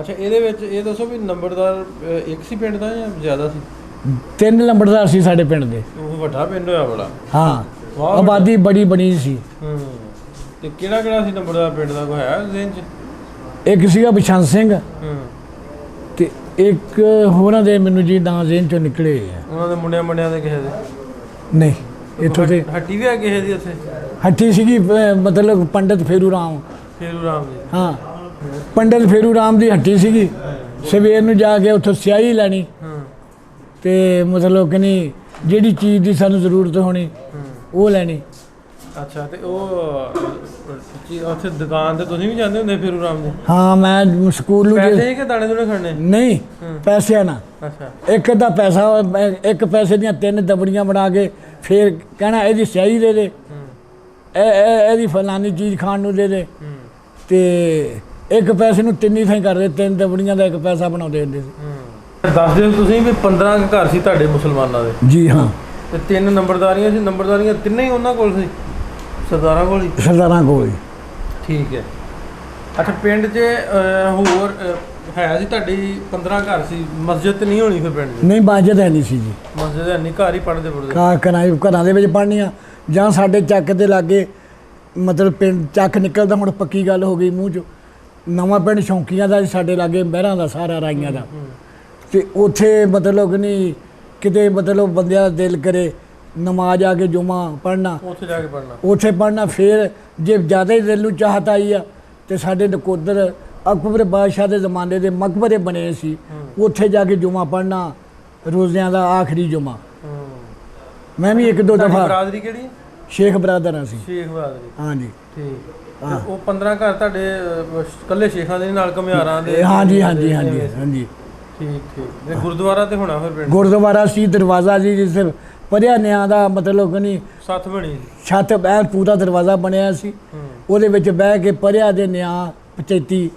Speaker 2: ਅੱਛਾ ਇਹਦੇ ਵਿੱਚ ਇਹ ਦੱਸੋ ਵੀ ਨੰਬਰਦਾਰ ਇੱਕ ਸੀ ਪਿੰਡ ਦਾ ਜਾਂ ਜ਼ਿਆਦਾ ਸੀ? 3 ਨੰਬਰਦਾਰ ਸੀ ਸਾਡੇ ਪਿੰਡ ਦੇ। ਉਹ ਵੱਡਾ ਪਿੰਡ ਹੋਇਆ ਬੜਾ। ਹਾਂ ਆਬਾਦੀ ਬੜੀ ਬਣੀ ਸੀ। ਤੇ ਕਿਹੜਾ ਸੀ ਨੰਬਰਦਾਰ ਪਿੰਡ ਦਾ ਕੋਈ ਹੈ ਜ਼ਿਹਨ 'ਚ? ਇੱਕ ਸੀਗਾ ਬਛੰਤ ਸਿੰਘ ਤੇ ਇੱਕ ਹੋਰਾਂ ਦੇ ਮੈਨੂੰ ਜੀ ਨਾਂ ਜ਼ਿਹਨ 'ਚੋਂ ਨਿਕਲੇ ਆ। ਉਹਨਾਂ ਦੇ ਮੁੰਡਿਆਂ ਦੇ ਕਿਸੇ ਦੇ? ਨਹੀਂ। ਇੱਥੋਂ ਤੇ ਹੱਟੀ ਵੀ ਆ ਕਿਸੇ ਦੀ ਉੱਥੇ? ਹੱਟੀ ਸੀਗੀ ਮਤਲਬ ਪੰਡਤ ਫੇਰੂ ਰਾਮ ਜੀ। ਹਾਂ ਪੰਡਤ ਫੇਰੂ ਰਾਮ ਦੀ ਹੱਟੀ ਸੀਗੀ। ਸਵੇਰ ਨੂੰ ਜਾ ਕੇ ਉੱਥੋਂ ਸਿਆਹੀ ਲੈਣੀ ਤੇ ਮਤਲਬ ਕਿ ਨਹੀਂ ਜਿਹੜੀ ਚੀਜ਼ ਦੀ ਸਾਨੂੰ ਜ਼ਰੂਰਤ ਹੋਣੀ ਉਹ ਲੈਣੀ। ਅੱਛਾ। ਤੇ ਉਹ ਉੱਥੇ ਦੁਕਾਨ ਤੇ ਤੁਸੀਂ ਵੀ ਜਾਂਦੇ ਹੁੰਦੇ ਫੇਰੂ ਰਾਮ ਦੇ? ਹਾਂ ਮੈਂ ਸਕੂਲ ਨੂੰ ਪੈਸੇ ਕਿ ਦਾਣੇ ਦੂਣੇ ਖੜਨੇ? ਨਹੀਂ ਪੈਸਿਆਂ ਨਾਲ। ਅੱਛਾ। ਇੱਕ ਪੈਸੇ ਦੀਆਂ 3 ਦਬੜੀਆਂ ਬਣਾ ਕੇ ਫਿਰ ਕਹਿਣਾ ਇਹਦੀ ਸਿਆਹੀ ਦੇ ਦੇ, ਇਹਦੀ ਫਲਾਨੀ ਚੀਜ਼ ਖਾਣ ਨੂੰ ਦੇ ਦੇ। ਤੇ ਇੱਕ ਪੈਸੇ ਨੂੰ 3 ਥਾਂ ਕਰਦੇ, 3 ਦਬੜੀਆਂ ਦਾ 1 ਪੈਸਾ ਬਣਾਉਂਦੇ ਹੁੰਦੇ ਸੀ। ਦੱਸ ਦਿਓ ਤੁਸੀਂ ਵੀ 15 ਘਰ ਸੀ ਤੁਹਾਡੇ ਮੁਸਲਮਾਨਾਂ ਦੇ? ਜੀ ਹਾਂ। ਤੇ 3 ਨੰਬਰਦਾਰੀਆਂ ਸੀ। ਨੰਬਰਦਾਰੀਆਂ ਤਿੰਨੇ ਹੀ ਉਹਨਾਂ ਕੋਲ ਸੀ? ਸਰਦਾਰਾਂ ਕੋਲ ਹੀ? ਸਰਦਾਰਾਂ ਕੋਲ ਹੀ। ਠੀਕ ਹੈ। ਅੱਛਾ ਪਿੰਡ 'ਚ ਹੋਰ ਹੈ ਸੀ ਤੁਹਾਡੀ 15 ਘਰ ਸੀ? ਮਸਜਿਦ ਨਹੀਂ ਹੋਣੀ ਫਿਰ ਪਿੰਡ 'ਚ? ਨਹੀਂ ਮਸਜਿਦ ਹੈ ਨਹੀਂ ਸੀ ਜੀ। ਮਸਜਿਦ ਹੈ ਨਹੀਂ, ਘਰ ਹੀ ਪੜ੍ਹਦੇ? ਘਰਾਂ ਦੇ ਵਿੱਚ ਪੜ੍ਹਨੀਆਂ ਜਾਂ ਸਾਡੇ ਚੱਕ ਦੇ ਲਾਗੇ ਮਤਲਬ ਪਿੰਡ ਚੱਕ ਨਿਕਲਦਾ। ਹੁਣ ਪੱਕੀ ਗੱਲ ਹੋ ਗਈ ਮੂੰਹ 'ਚ। ਨਵਾਂ ਪਿੰਡ ਸ਼ੌਂਕੀਆਂ ਦਾ ਸਾਡੇ ਲਾਗੇ ਮਹਿਰਾਂ ਦਾ ਸਾਰਾ ਰਾਈਆਂ ਦਾ। ਤੇ ਉੱਥੇ ਮਤਲਬ ਕਿ ਨਹੀਂ ਕਿਤੇ ਮਤਲਬ ਬੰਦਿਆਂ ਦਾ ਦਿਲ ਕਰੇ ਨਮਾਜ਼ ਆ ਕੇ ਜੁਮਾ ਪੜ੍ਹਨਾ, ਉੱਥੇ ਜਾ ਕੇ ਉੱਥੇ ਪੜ੍ਹਨਾ। ਫਿਰ ਜੇ ਜ਼ਿਆਦਾ ਹੀ ਦਿਲ ਨੂੰ ਚਾਹਤ ਆਈ ਆ ਤੇ ਸਾਡੇ ਨਕੋਦਰ ਅਕਬਰ ਬਾਦਸ਼ਾਹ ਦੇ ਜ਼ਮਾਨੇ ਦੇ ਮਕਬਰੇ ਬਣੇ ਸੀ, ਉੱਥੇ ਜਾ ਕੇ ਜੁਮਾ ਪੜ੍ਹਨਾ, ਰੋਜ਼ਿਆਂ ਦਾ ਆਖਰੀ ਜੁਮਾ। ਮੈਂ ਵੀ 1-2 ਦਫਾ। ਬਰਾਦਰੀ ਕਿਹੜੀ? ਸ਼ੇਖ ਬਰਾਦਰਾਂ ਸੀ। ਸ਼ੇਖ ਬਰਾਦਰੀ। ਹਾਂਜੀ। ਠੀਕ। ਉਹ 15 ਘਰ ਤੁਹਾਡੇ ਇਕੱਲੇ ਸ਼ੇਖਾਂ ਦੇ ਨਾਲ ਘੁਮਿਆਰਾਂ ਦੇ? ਹਾਂਜੀ। ਠੀਕ। ਤੇ ਗੁਰਦੁਆਰਾ ਤੇ ਹੋਣਾ ਫਿਰ ਪਿੰਡ? ਗੁਰਦੁਆਰਾ ਸੀ, ਦਰਵਾਜ਼ਾ ਜੀ ਜਿਸ ਪਰਿਆ ਨਿਆਂ ਦਾ ਮਤਲਬ ਕਿ ਨਹੀਂ ਛੱਤ ਬਣੀ, ਛੱਤ ਐਨ ਪੂਰਾ ਦਰਵਾਜ਼ਾ ਬਣਿਆ ਸੀ। ਉਹਦੇ ਵਿੱਚ ਬਹਿ ਕੇ ਪਰਿਆ ਦੇ ਨਿਆਂ ਪੰਚਾਇਤੀ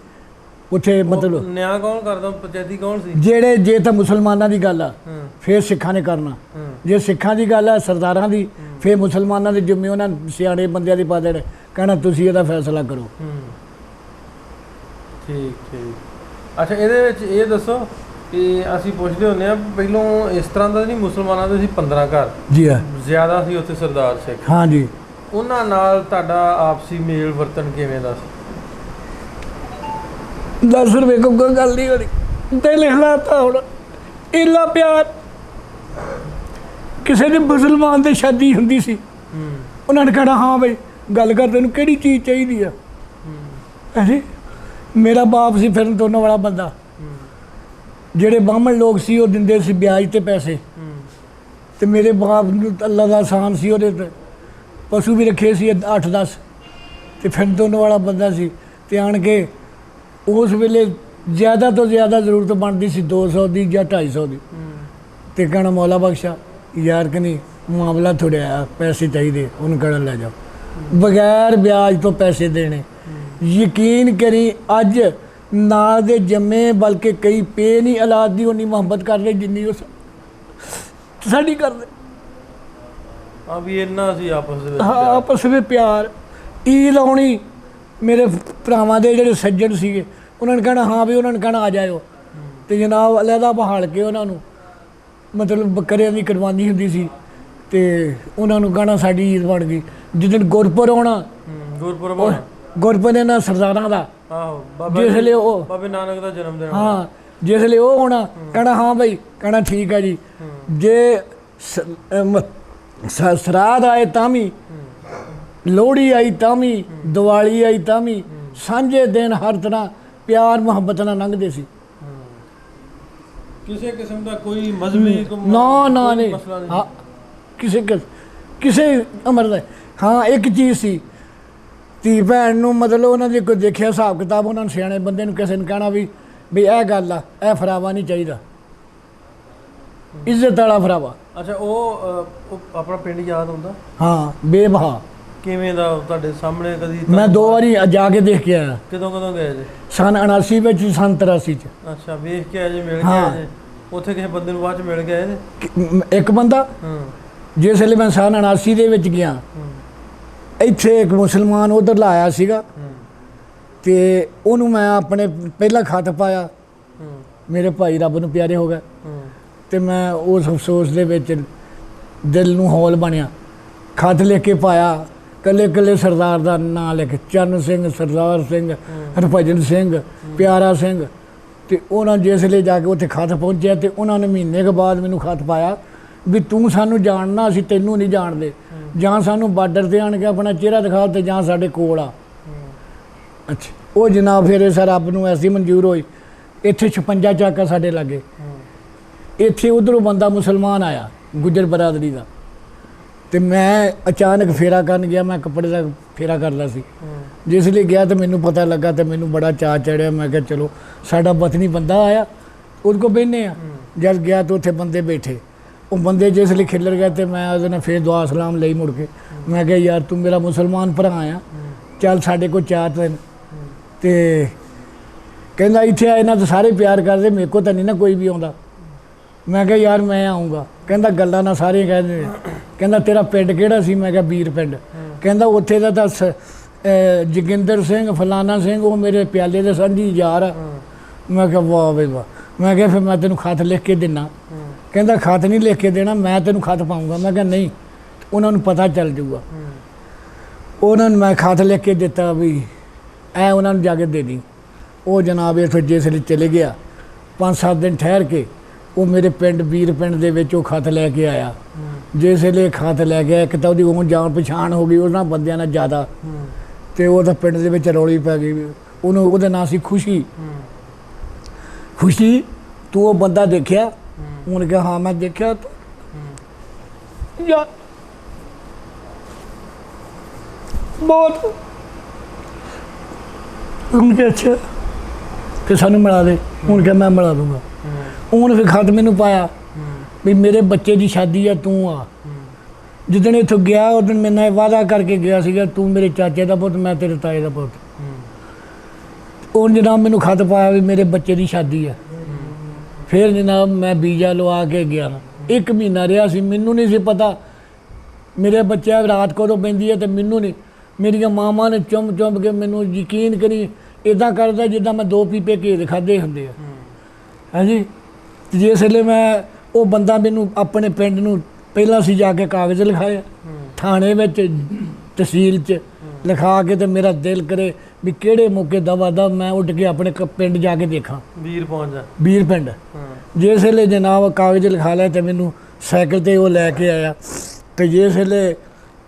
Speaker 2: ਉੱਥੇ ਮਤਲਬ। ਨਿਆਂ ਕੌਣ ਕਰਦਾ? ਪੰਚਾਇਤੀ ਕੌਣ ਸੀ? ਜੇ ਤਾਂ ਮੁਸਲਮਾਨਾਂ ਦੀ ਗੱਲ ਆ ਫਿਰ ਸਿੱਖਾਂ ਨੇ ਕਰਨਾ, ਜੇ ਸਿੱਖਾਂ ਦੀ ਗੱਲ ਆ ਸਰਦਾਰਾਂ ਦੀ ਫਿਰ ਮੁਸਲਮਾਨਾਂ ਦੇ ਜਿੰਮੇ ਉਹਨਾਂ ਸਿਆਣੇ ਬੰਦਿਆਂ ਦੀ ਪਾ ਦੇਣ, ਕਹਿਣਾ ਤੁਸੀਂ ਇਹਦਾ ਫੈਸਲਾ ਕਰੋ। ਠੀਕ। ਅੱਛਾ ਇਹਦੇ ਵਿੱਚ ਇਹ ਦੱਸੋ ਕਿ ਅਸੀਂ ਪੁੱਛਦੇ ਹੁੰਦੇ ਆ ਪਹਿਲੋਂ ਇਸ ਤਰ੍ਹਾਂ ਦਾ ਨਹੀਂ ਮੁਸਲਮਾਨਾਂ ਦੇ ਸੀ 15 ਘਰ ਜੀ ਆ, ਜ਼ਿਆਦਾ ਸੀ ਉੱਥੇ ਸਰਦਾਰ ਸਿੱਖ। ਹਾਂਜੀ। ਉਹਨਾਂ ਨਾਲ ਤੁਹਾਡਾ ਆਪਸੀ ਮੇਲ ਵਰਤਨ ਕਿਵੇਂ ਦਾ ਸੀ? 10 ਰੁਪਏ ਕੋਈ ਗੱਲ ਨਹੀਂ ਹੋਣੀ ਤੇ ਲਿਖਣਾ ਤਾਂ ਹੁਣ ਇੰਨਾ ਪਿਆਰ। ਕਿਸੇ ਨੇ ਮੁਸਲਮਾਨ ਦੀ ਸ਼ਾਦੀ ਹੁੰਦੀ ਸੀ ਉਹਨਾਂ ਨੇ ਕਹਿਣਾ ਹਾਂ ਬਈ ਗੱਲ ਕਰ ਤੈਨੂੰ ਕਿਹੜੀ ਚੀਜ਼ ਚਾਹੀਦੀ ਆ। ਹਾਂਜੀ। ਮੇਰਾ ਬਾਪ ਸੀ ਫਿਰ ਦੋਨੋਂ ਵਾਲਾ ਬੰਦਾ। ਜਿਹੜੇ ਬਾਹਮਣ ਲੋਕ ਸੀ ਉਹ ਦਿੰਦੇ ਸੀ ਵਿਆਜ ਤੇ ਪੈਸੇ, ਤੇ ਮੇਰੇ ਬਾਪ ਨੂੰ ਅੱਲਾ ਦਾ ਆਸਾਨ ਸੀ, ਉਹਦੇ ਤੇ ਪਸ਼ੂ ਵੀ ਰੱਖੇ ਸੀ 8-10,
Speaker 1: ਤੇ ਫਿਰ ਤੁਰਨ ਵਾਲਾ ਬੰਦਾ ਸੀ ਤੇ ਆਣ ਕੇ ਉਸ ਵੇਲੇ ਜ਼ਿਆਦਾ ਤੋਂ ਜ਼ਿਆਦਾ ਜ਼ਰੂਰਤ ਬਣਦੀ ਸੀ 200 ਦੀ ਜਾਂ 250 ਦੀ ਤੇ ਕਹਿਣਾ ਮੌਲਾ ਬਖਸ਼ਾ ਯਾਰ ਕਿ ਨਹੀਂ ਮਾਮਲਾ ਥੋੜ੍ਹਾ ਪੈਸੇ ਚਾਹੀਦੇ, ਉਹਨੂੰ ਕਹਿਣਾ ਲੈ ਜਾਓ, ਬਗੈਰ ਵਿਆਜ ਤੋਂ ਪੈਸੇ ਦੇਣੇ। ਯਕੀਨ ਕਰੀ ਅੱਜ ਨਾਲ ਦੇ ਜੰਮੇ ਬਲਕਿ ਕਈ ਪੇ ਨਹੀਂ ਔਲਾਦ ਦੀ ਉਨੀ ਮੁਹੱਬਤ ਕਰਦੇ ਜਿੰਨੀ ਉਹ ਸਾਡੀ ਕਰਦੇ।
Speaker 2: ਹਾਂ ਵੀ ਇੰਨਾ ਸੀ ਆਪਸ ਦੇ ਵਿੱਚ
Speaker 1: ਹਾਂ
Speaker 2: ਪਿਆਰ।
Speaker 1: ਆਪਸ ਵਿੱਚ ਪਿਆਰ। ਈਦ ਆਉਣੀ, ਮੇਰੇ ਭਰਾਵਾਂ ਦੇ ਜਿਹੜੇ ਸੱਜਣ ਸੀਗੇ ਉਹਨਾਂ ਨੇ ਕਹਿਣਾ ਹਾਂ ਵੀ ਉਹਨਾਂ ਨੇ ਕਹਿਣਾ ਆ ਜਾਇਓ ਤੇ ਜਨਾਬ ਅਲੱਗਾ ਬਹਾਲ ਕੇ ਉਹਨਾਂ ਨੂੰ ਮਤਲਬ ਬੱਕਰਿਆਂ ਦੀ ਕੁਰਬਾਨੀ ਹੁੰਦੀ ਸੀ ਤੇ ਉਹਨਾਂ ਨੂੰ ਕਹਿਣਾ ਸਾਡੀ ਈਦ ਬਣ ਗਈ। ਜਿੱਦਣ ਗੁਰਪੁਰ ਆਉਣਾ,
Speaker 2: ਗੁਰਪੁਰਬ ਹੋਣਾ।
Speaker 1: ਗੁਰਪੁਰ ਦੇ ਨਾਲ ਸਰਦਾਰਾਂ ਦਾ
Speaker 2: ਆਹੋ ਬਾਬਾ
Speaker 1: ਜਿਸ ਵੇਲੇ ਉਹ
Speaker 2: ਬਾਬੇ ਨਾਨਕ ਦਾ ਜਨਮ ਦਿਨ।
Speaker 1: ਹਾਂ ਜਿਸ ਵੇਲੇ ਉਹ ਹੋਣਾ ਕਹਿਣਾ ਹਾਂ ਬਈ ਕਹਿਣਾ ਠੀਕ ਹੈ ਜੀ। ਜੇ ਸਰਾਧ ਆਏ ਤਾਂ ਵੀ, ਲੋਹੜੀ ਆਈ ਤਾਂ ਵੀ, ਦੀਵਾਲੀ ਆਈ ਤਾਂ ਵੀ, ਸਾਂਝੇ ਦਿਨ ਹਰ ਤਰ੍ਹਾਂ ਪਿਆਰ ਮੁਹੱਬਤ ਨਾਲ ਲੰਘਦੇ ਸੀ।
Speaker 2: ਕਿਸੇ ਕਿਸਮ ਦਾ ਕੋਈ ਮਜ਼ਹਬੀ
Speaker 1: ਨਾ ਨਹੀਂ ਹਾਂ ਕਿਸੇ ਉਮਰ ਦਾ। ਹਾਂ ਇੱਕ ਚੀਜ਼ ਸੀ, ਧੀ ਭੈਣ ਨੂੰ ਮਤਲਬ ਉਹਨਾਂ ਦੇ ਕੋਈ ਦੇਖਿਆ ਹਿਸਾਬ ਕਿਤਾਬ, ਉਹਨਾਂ ਨੂੰ ਸਿਆਣੇ ਬੰਦੇ ਨੂੰ ਕਿਸੇ ਨੂੰ ਕਹਿਣਾ ਵੀ ਇਹ ਗੱਲ ਆ, ਇਹ ਫਰਾਵਾ ਨਹੀਂ ਚਾਹੀਦਾ, ਇੱਜ਼ਤ ਵਾਲਾ ਫਰਾਵਾ।
Speaker 2: ਅੱਛਾ ਉਹ ਆਪਣਾ ਪਿੰਡ ਯਾਦ ਹੁੰਦਾ?
Speaker 1: ਹਾਂ ਬੇਬਹਾ।
Speaker 2: ਕਿਵੇਂ ਦਾ ਤੁਹਾਡੇ ਸਾਹਮਣੇ ਕਦੀ?
Speaker 1: ਮੈਂ 2 ਵਾਰੀ ਜਾ ਕੇ ਦੇਖ ਕੇ ਆਇਆ।
Speaker 2: ਕਦੋਂ ਗਏ ਜੀ?
Speaker 1: ਸਨ 79 ਵਿੱਚ, ਸਨ 83 ਚ।
Speaker 2: ਅੱਛਾ ਵੇਖ ਕੇ ਆਏ ਜੀ, ਮਿਲ ਕੇ ਆਏ ਜੀ? ਉੱਥੇ ਕਿਸੇ ਬੰਦੇ ਨੂੰ ਬਾਅਦ ਚ ਮਿਲ ਗਏ ਜੀ?
Speaker 1: ਇੱਕ ਬੰਦਾ ਜਿਸ ਵੇਲੇ ਮੈਂ ਸਨ 79 ਦੇ ਵਿੱਚ ਗਿਆ, ਇੱਥੇ ਇੱਕ ਮੁਸਲਮਾਨ ਉਧਰ ਲਾਇਆ ਸੀਗਾ ਤੇ ਉਹਨੂੰ ਮੈਂ ਆਪਣੇ ਪਹਿਲਾ ਖਤ ਪਾਇਆ। ਮੇਰੇ ਭਾਈ ਰੱਬ ਨੂੰ ਪਿਆਰੇ ਹੋ ਗਏ ਤੇ ਮੈਂ ਉਸ ਅਫਸੋਸ ਦੇ ਵਿੱਚ ਦਿਲ ਨੂੰ ਹੌਲ ਬਣਿਆ, ਖਤ ਲਿਖ ਕੇ ਪਾਇਆ। ਕੱਲੇ ਸਰਦਾਰ ਦਾ ਨਾਂ ਲਿਖ, ਚਰਨ ਸਿੰਘ, ਸਰਦਾਰ ਸਿੰਘ, ਹਰਭਜਨ ਸਿੰਘ, ਪਿਆਰਾ ਸਿੰਘ। ਤੇ ਉਹਨਾਂ ਜਿਸ ਵੇਲੇ ਜਾ ਕੇ ਉੱਥੇ ਖਤ ਪਹੁੰਚਿਆ ਤੇ ਉਹਨਾਂ ਨੇ ਮਹੀਨੇ ਕੁ ਬਾਅਦ ਮੈਨੂੰ ਖਤ ਪਾਇਆ ਵੀ ਤੂੰ ਸਾਨੂੰ ਜਾਣਨਾ, ਅਸੀਂ ਤੈਨੂੰ ਨਹੀਂ ਜਾਣਦੇ, ਜਾਂ ਸਾਨੂੰ ਬਾਰਡਰ ਤੇ ਆਣ ਕੇ ਆਪਣਾ ਚਿਹਰਾ ਦਿਖਾ ਤੇ ਜਾਂ ਸਾਡੇ ਕੋਲ ਆ। ਅੱਛਾ ਉਹ ਜਨਾਬ ਫਿਰ ਸਰ ਰੱਬ ਨੂੰ ਐਸੀ ਮਨਜ਼ੂਰ ਹੋਈ, ਇੱਥੇ 56 ਚਾਕਾ ਸਾਡੇ ਲਾਗੇ। ਇੱਥੇ ਉਧਰੋਂ ਬੰਦਾ ਮੁਸਲਮਾਨ ਆਇਆ ਗੁੱਜਰ ਬਰਾਦਰੀ ਦਾ ਤੇ ਮੈਂ ਅਚਾਨਕ ਫੇਰਾ ਕਰਨ ਗਿਆ, ਮੈਂ ਕੱਪੜੇ ਦਾ ਫੇਰਾ ਕਰਦਾ ਸੀ। ਜਿਸ ਲਈ ਗਿਆ ਤੇ ਮੈਨੂੰ ਪਤਾ ਲੱਗਾ ਤੇ ਮੈਨੂੰ ਬੜਾ ਚਾਅ ਚੜਿਆ। ਮੈਂ ਕਿਹਾ ਚਲੋ ਸਾਡਾ ਵਤਨੀ ਬੰਦਾ ਆਇਆ, ਉਹਦੇ ਕੋਲ ਬਹਿੰਦੇ ਆ। ਜਦ ਗਿਆ ਤਾਂ ਉੱਥੇ ਬੰਦੇ ਬੈਠੇ, ਉਹ ਬੰਦੇ ਜਿਸ ਲਈ ਖਿਲਰ ਗਏ ਤੇ ਮੈਂ ਉਹਦੇ ਨਾਲ ਫੇਰ ਦੁਆ ਸਲਾਮ ਲਈ ਮੁੜ ਕੇ। ਮੈਂ ਕਿਹਾ ਯਾਰ ਤੂੰ ਮੇਰਾ ਮੁਸਲਮਾਨ ਭਰਾ ਆ, ਚੱਲ ਸਾਡੇ ਕੋਲ ਚਾਰ ਦਿਨ। ਤੇ ਕਹਿੰਦਾ ਇੱਥੇ ਆਏ ਨਾ ਤਾਂ ਸਾਰੇ ਪਿਆਰ ਕਰਦੇ, ਮੇਰੇ ਕੋਲ ਤਾਂ ਨਹੀਂ ਨਾ ਕੋਈ ਵੀ ਆਉਂਦਾ। ਮੈਂ ਕਿਹਾ ਯਾਰ ਮੈਂ ਆਊਂਗਾ। ਕਹਿੰਦਾ ਗੱਲਾਂ ਨਾਲ ਸਾਰੇ ਕਹਿੰਦੇ। ਕਹਿੰਦਾ ਤੇਰਾ ਪਿੰਡ ਕਿਹੜਾ ਸੀ? ਮੈਂ ਕਿਹਾ ਵੀਰ ਪਿੰਡ। ਕਹਿੰਦਾ ਉੱਥੇ ਦਾ ਤਾਂ ਜੋਗਿੰਦਰ ਸਿੰਘ ਫਲਾਨਾ ਸਿੰਘ ਉਹ ਮੇਰੇ ਪਿਆਲੇ ਦੇ ਸਾਂਝੀ ਯਾਰ ਆ। ਮੈਂ ਕਿਹਾ ਵਾਹ ਬਈ ਵਾਹ। ਮੈਂ ਕਿਹਾ ਫਿਰ ਮੈਂ ਤੈਨੂੰ ਖਤ ਲਿਖ ਕੇ ਦਿੰਦਾ। ਕਹਿੰਦਾ ਖਤ ਨਹੀਂ ਲਿਖ ਕੇ ਦੇਣਾ, ਮੈਂ ਤੈਨੂੰ ਖਤ ਪਾਊਂਗਾ। ਮੈਂ ਕਿਹਾ ਨਹੀਂ, ਉਹਨਾਂ ਨੂੰ ਪਤਾ ਚੱਲ ਜਾਊਗਾ। ਉਹਨਾਂ ਨੂੰ ਮੈਂ ਖਤ ਲਿਖ ਕੇ ਦਿੱਤਾ ਵੀ ਐ ਉਹਨਾਂ ਨੂੰ ਜਾ ਕੇ ਦੇ ਦੀ। ਉਹ ਜਨਾਬ ਇੱਥੋਂ ਜਿਸ ਵੇਲੇ ਚਲੇ ਗਿਆ, 5-7 ਦਿਨ ਠਹਿਰ ਕੇ ਉਹ ਮੇਰੇ ਪਿੰਡ ਵੀਰ ਪਿੰਡ ਦੇ ਵਿੱਚ ਉਹ ਖਤ ਲੈ ਕੇ ਆਇਆ। ਜਿਸ ਵੇਲੇ ਖਤ ਲੈ ਗਿਆ, ਇੱਕ ਤਾਂ ਉਹਦੀ ਉਹ ਜਾਣ ਪਛਾਣ ਹੋ ਗਈ ਉਹਨਾਂ ਬੰਦਿਆਂ ਨਾਲ ਜ਼ਿਆਦਾ, ਤੇ ਉਹ ਤਾਂ ਪਿੰਡ ਦੇ ਵਿੱਚ ਰੌਲੀ ਪੈ ਗਈ। ਉਹਨੂੰ ਉਹਦਾ ਨਾਂ ਸੀ ਖੁਸ਼ੀ। ਖੁਸ਼ੀ ਤੂੰ ਉਹ ਬੰਦਾ ਦੇਖਿਆ? ਉਹਨੇ ਕਿਹਾ ਹਾਂ ਮੈਂ ਦੇਖਿਆ। ਯਾਰ ਬਹੁਤ ਉਹਨੇ ਕਿਹਾ ਅੱਛਾ ਕਿ ਸਾਨੂੰ ਮਿਲਾ ਦੇ। ਹੁਣ ਕਿਹਾ ਮੈਂ ਮਿਲਾ ਦੂੰਗਾ। ਉਹਨੇ ਫਿਰ ਖਤ ਮੈਨੂੰ ਪਾਇਆ ਵੀ ਮੇਰੇ ਬੱਚੇ ਦੀ ਸ਼ਾਦੀ ਆ, ਤੂੰ ਆ। ਜਿੱਦਣ ਇੱਥੋਂ ਗਿਆ ਉਸ ਦਿਨ ਮੇਰੇ ਨਾਲ ਵਾਅਦਾ ਕਰਕੇ ਗਿਆ ਸੀਗਾ, ਤੂੰ ਮੇਰੇ ਚਾਚੇ ਦਾ ਪੁੱਤ, ਮੈਂ ਤੇਰੇ ਤਾਏ ਦਾ ਪੁੱਤ। ਉਹਨੇ ਜਨਾਬ ਮੈਨੂੰ ਖਤ ਪਾਇਆ ਵੀ ਮੇਰੇ ਬੱਚੇ ਦੀ ਸ਼ਾਦੀ ਆ। ਫਿਰ ਜਨਾਬ ਮੈਂ ਵੀਜ਼ਾ ਲਵਾ ਕੇ ਗਿਆ। 1 ਮਹੀਨਾ ਰਿਹਾ ਸੀ, ਮੈਨੂੰ ਨਹੀਂ ਸੀ ਪਤਾ ਮੇਰੇ ਬੱਚਿਆਂ ਰਾਤ ਕਦੋਂ ਪੈਂਦੀ ਹੈ ਤੇ ਮੈਨੂੰ ਨਹੀਂ। ਮੇਰੀਆਂ ਮਾਵਾਂ ਨੇ ਚੁੰਮ ਕੇ ਮੈਨੂੰ ਯਕੀਨ ਕਰੀ ਇੱਦਾਂ ਕਰਦਾ ਜਿੱਦਾਂ ਮੈਂ 2 ਪੀਪੇ ਘੇ ਖਾਧੇ ਹੁੰਦੇ ਆ। ਹਾਂਜੀ ਜਿਸ ਵੇਲੇ ਮੈਂ ਉਹ ਬੰਦਾ ਮੈਨੂੰ ਆਪਣੇ ਪਿੰਡ ਨੂੰ ਪਹਿਲਾਂ ਸੀ ਜਾ ਕੇ ਕਾਗਜ਼ ਲਿਖਾਏ ਥਾਣੇ ਵਿੱਚ, ਤਹਿਸੀਲ 'ਚ ਲਿਖਾ ਕੇ, ਤੇ ਮੇਰਾ ਦਿਲ ਕਰੇ ਵੀ ਕਿਹੜੇ ਮੌਕੇ ਦਵਾ ਮੈਂ ਉੱਡ ਕੇ ਆਪਣੇ ਪਿੰਡ ਜਾ ਕੇ ਦੇਖਾਂ। ਵੀਰ ਪਿੰਡ ਜਿਸ ਵੇਲੇ ਜਨਾਬ ਕਾਗਜ਼ ਲਿਖਾ ਲਿਆ ਤੇ ਮੈਨੂੰ ਸਾਈਕਲ 'ਤੇ ਉਹ ਲੈ ਕੇ ਆਇਆ। ਤੇ ਜਿਸ ਵੇਲੇ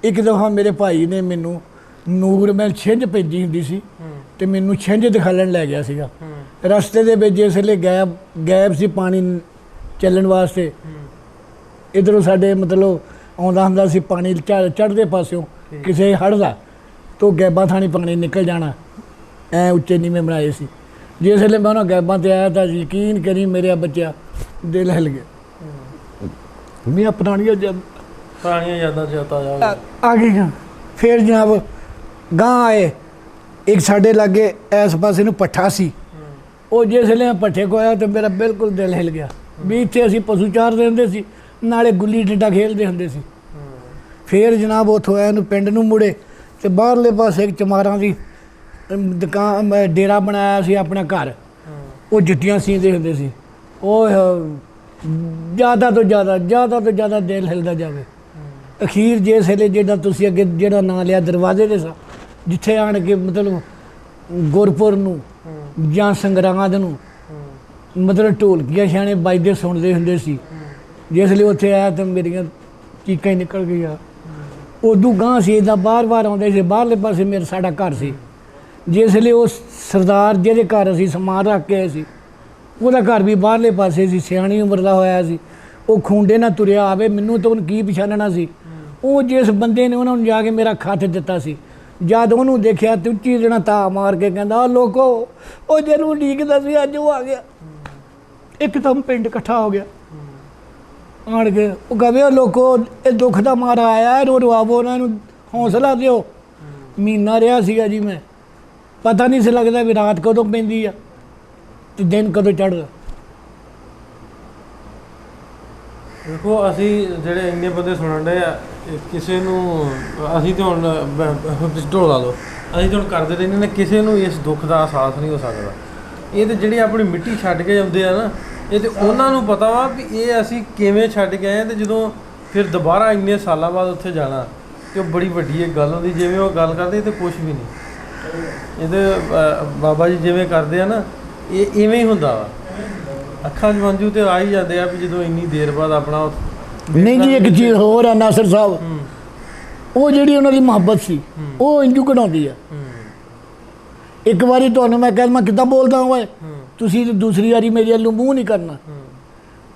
Speaker 1: ਇੱਕ ਦਫਾ ਮੇਰੇ ਭਾਈ ਨੇ ਮੈਨੂੰ ਨੂਰ ਮੈਂ ਛਿੰਝ ਭੇਜੀ ਹੁੰਦੀ ਸੀ ਤੇ ਮੈਨੂੰ ਛਿੰਝ ਦਿਖਾਲਣ ਲੈ ਗਿਆ ਸੀਗਾ। ਰਸਤੇ ਦੇ ਵਿੱਚ ਜਿਸ ਵੇਲੇ ਗੈਬ ਸੀ ਪਾਣੀ ਚੱਲਣ ਵਾਸਤੇ, ਇੱਧਰੋਂ ਸਾਡੇ ਮਤਲਬ ਆਉਂਦਾ ਹੁੰਦਾ ਸੀ ਪਾਣੀ ਚੜ੍ਹਦੇ ਪਾਸਿਓਂ ਕਿਸੇ ਹੜ੍ਹ ਦਾ, तो गैबां थानी पानी निकल जाना, ऐ उच्चे नीवें बनाए सी। जिसले मैं उन्होंने गैबां ते आया तो यकीन करी मेरे बच्चा दिल हिल गया। मैं पुरानियां
Speaker 2: यादां च
Speaker 1: आ गई। फिर जनाब गांह आए, एक साढ़े लागे इस पासे नूं पट्ठा सी, ਉਹ जिसले मैं पट्ठे को आया तो मेरा बिल्कुल दिल हिल गया भी इत्थे असीं पशु चारदे हुंदे सी, नाले गुल्ली डंडा खेलदे हुंदे सी। फिर जनाब उत्थों आया नूं पिंड नूं मुड़े ते बाहरले पासे एक चमारां दी दुकान डेरा बनाया सी अपना घर, ਉਹ ਜੁੱਤੀਆਂ ਸੀਂਦੇ ਹੁੰਦੇ ਸੀ। ਉਹ ਜ਼ਿਆਦਾ ਤੋਂ ਜ਼ਿਆਦਾ ਦਿਲ ਹਿਲਦਾ ਜਾਵੇ। ਅਖੀਰ ਜਿਸ ਵੇਲੇ ਜਿਹੜਾ ਤੁਸੀਂ ਅੱਗੇ ਜਿਹੜਾ ਨਾਂ ਲਿਆ ਦਰਵਾਜ਼ੇ ਦੇ ਸਾ, ਜਿੱਥੇ ਆਣ ਕੇ ਮਤਲਬ ਗੁਰਪੁਰ ਨੂੰ ਜਾਂ ਸੰਗਰਾਂਦ ਨੂੰ ਮਤਲਬ ਢੋਲਕੀਆਂ ਛਾਣੇ ਵੱਜਦੇ ਸੁਣਦੇ ਹੁੰਦੇ ਸੀ। ਜਿਸ ਵੇਲੇ ਉੱਥੇ ਆਇਆ ਤਾਂ ਮੇਰੀਆਂ ਚੀਕਾਂ ਹੀ ਨਿਕਲ ਗਈਆਂ। ਉਦੋਂ ਗਾਂਹ ਸੀ ਇੱਦਾਂ ਬਾਰ ਆਉਂਦੇ ਸੀ, ਬਾਹਰਲੇ ਪਾਸੇ ਮੇਰਾ ਸਾਡਾ ਘਰ ਸੀ। ਜਿਸ ਵੇਲੇ ਉਹ ਸਰਦਾਰ ਜਿਹਦੇ ਘਰ ਅਸੀਂ ਸਮਾਨ ਰੱਖ ਕੇ ਆਏ ਸੀ, ਉਹਦਾ ਘਰ ਵੀ ਬਾਹਰਲੇ ਪਾਸੇ ਸੀ, ਸਿਆਣੀ ਉਮਰ ਦਾ ਹੋਇਆ ਸੀ। ਉਹ ਖੂੰਡੇ ਨਾਲ ਤੁਰਿਆ ਆਵੇ, ਮੈਨੂੰ ਤਾਂ ਉਹਨੂੰ ਕੀ ਪਛਾਣਨਾ ਸੀ। ਉਹ ਜਿਸ ਬੰਦੇ ਨੇ ਉਹਨਾਂ ਨੂੰ ਜਾ ਕੇ ਮੇਰਾ ਖੱਤ ਦਿੱਤਾ ਸੀ, ਜਦ ਉਹਨੂੰ ਦੇਖਿਆ ਤੇ ਉੱਚੀ ਜਿਹੜਾ ਤਾਂ ਮਾਰ ਕੇ ਕਹਿੰਦਾ, ਲੋਕੋ ਉਹ ਜਿਹਨੂੰ ਉਡੀਕਦਾ ਸੀ ਅੱਜ ਉਹ ਆ ਗਿਆ। ਇੱਕਦਮ ਪਿੰਡ ਇਕੱਠਾ ਹੋ ਗਿਆ ਆਣ ਕੇ। ਉਹ ਕਹਵੇ ਉਹ ਲੋਕੋ ਇਹ ਦੁੱਖ ਦਾ ਮਾਰਾ ਆਇਆ, ਰਵਾਵੋ, ਉਹਨਾਂ ਨੂੰ ਹੌਸਲਾ ਦਿਓ। ਮਹੀਨਾ ਰਿਹਾ ਸੀਗਾ ਜੀ ਮੈਂ, ਪਤਾ ਨਹੀਂ ਸੀ ਲੱਗਦਾ ਵੀ ਰਾਤ ਕਦੋਂ ਪੈਂਦੀ ਆ ਤੇ ਦਿਨ ਕਦੋਂ ਚੜ੍ਹਦਾ।
Speaker 2: ਦੇਖੋ ਅਸੀਂ ਜਿਹੜੇ ਇੰਨੇ ਬੰਦੇ ਸੁਣਨ ਦੇ ਆ, ਕਿਸੇ ਨੂੰ ਅਸੀਂ ਤਾਂ ਹੁਣ ਢੋਲ ਲਾ ਲਓ, ਅਸੀਂ ਤਾਂ ਹੁਣ ਕਰਦੇ ਰਹਿੰਦੇ ਨੇ, ਕਿਸੇ ਨੂੰ ਇਸ ਦੁੱਖ ਦਾ ਅਹਿਸਾਸ ਨਹੀਂ ਹੋ ਸਕਦਾ। ਇਹ ਤਾਂ ਜਿਹੜੀ ਆਪਣੀ ਮਿੱਟੀ ਛੱਡ ਕੇ ਜਾਂਦੇ ਆ ਨਾ, ਇਹ ਤਾਂ ਉਹਨਾਂ ਨੂੰ ਪਤਾ ਵਾ ਵੀ ਇਹ ਅਸੀਂ ਕਿਵੇਂ ਛੱਡ ਕੇ ਆਏ, ਅਤੇ ਜਦੋਂ ਫਿਰ ਦੁਬਾਰਾ ਇੰਨੇ ਸਾਲਾਂ ਬਾਅਦ ਉੱਥੇ ਜਾਣਾ ਤੇ ਉਹ ਬੜੀ ਵੱਡੀ ਇੱਕ ਗੱਲ ਹੁੰਦੀ। ਜਿਵੇਂ ਉਹ ਗੱਲ ਕਰਦੇ ਤੇ ਕੁਛ ਵੀ ਨਹੀਂ, ਇਹਦੇ ਬਾਬਾ ਜੀ ਜਿਵੇਂ ਕਰਦੇ ਆ ਨਾ, ਇਹ ਇਵੇਂ ਹੀ ਹੁੰਦਾ ਵਾ। ਅੱਖਾਂ 'ਚ ਮੰਜੂ ਤੇ ਆ ਹੀ ਜਾਂਦੇ ਆ ਵੀ ਜਦੋਂ ਇੰਨੀ ਦੇਰ ਬਾਅਦ ਆਪਣਾ।
Speaker 1: ਨਹੀਂ ਜੀ, ਇੱਕ ਚੀਜ਼ ਹੋਰ ਆ ਨਾਸਰ ਸਾਹਿਬ, ਉਹ ਜਿਹੜੀ ਉਹਨਾਂ ਦੀ ਮੁਹੱਬਤ ਸੀ ਉਹ ਇੰਜੂ ਕਢਾਉਂਦੀ ਆ। ਇੱਕ ਵਾਰੀ ਤੁਹਾਨੂੰ ਮੈਂ ਕਹਿੰਦਾ, ਮੈਂ ਕਿੱਦਾਂ ਬੋਲਦਾ ਓਏ, ਤੁਸੀਂ ਦੂਸਰੀ ਵਾਰੀ ਮੇਰੇ ਵੱਲੋਂ ਮੂੰਹ ਨਹੀਂ ਕਰਨਾ।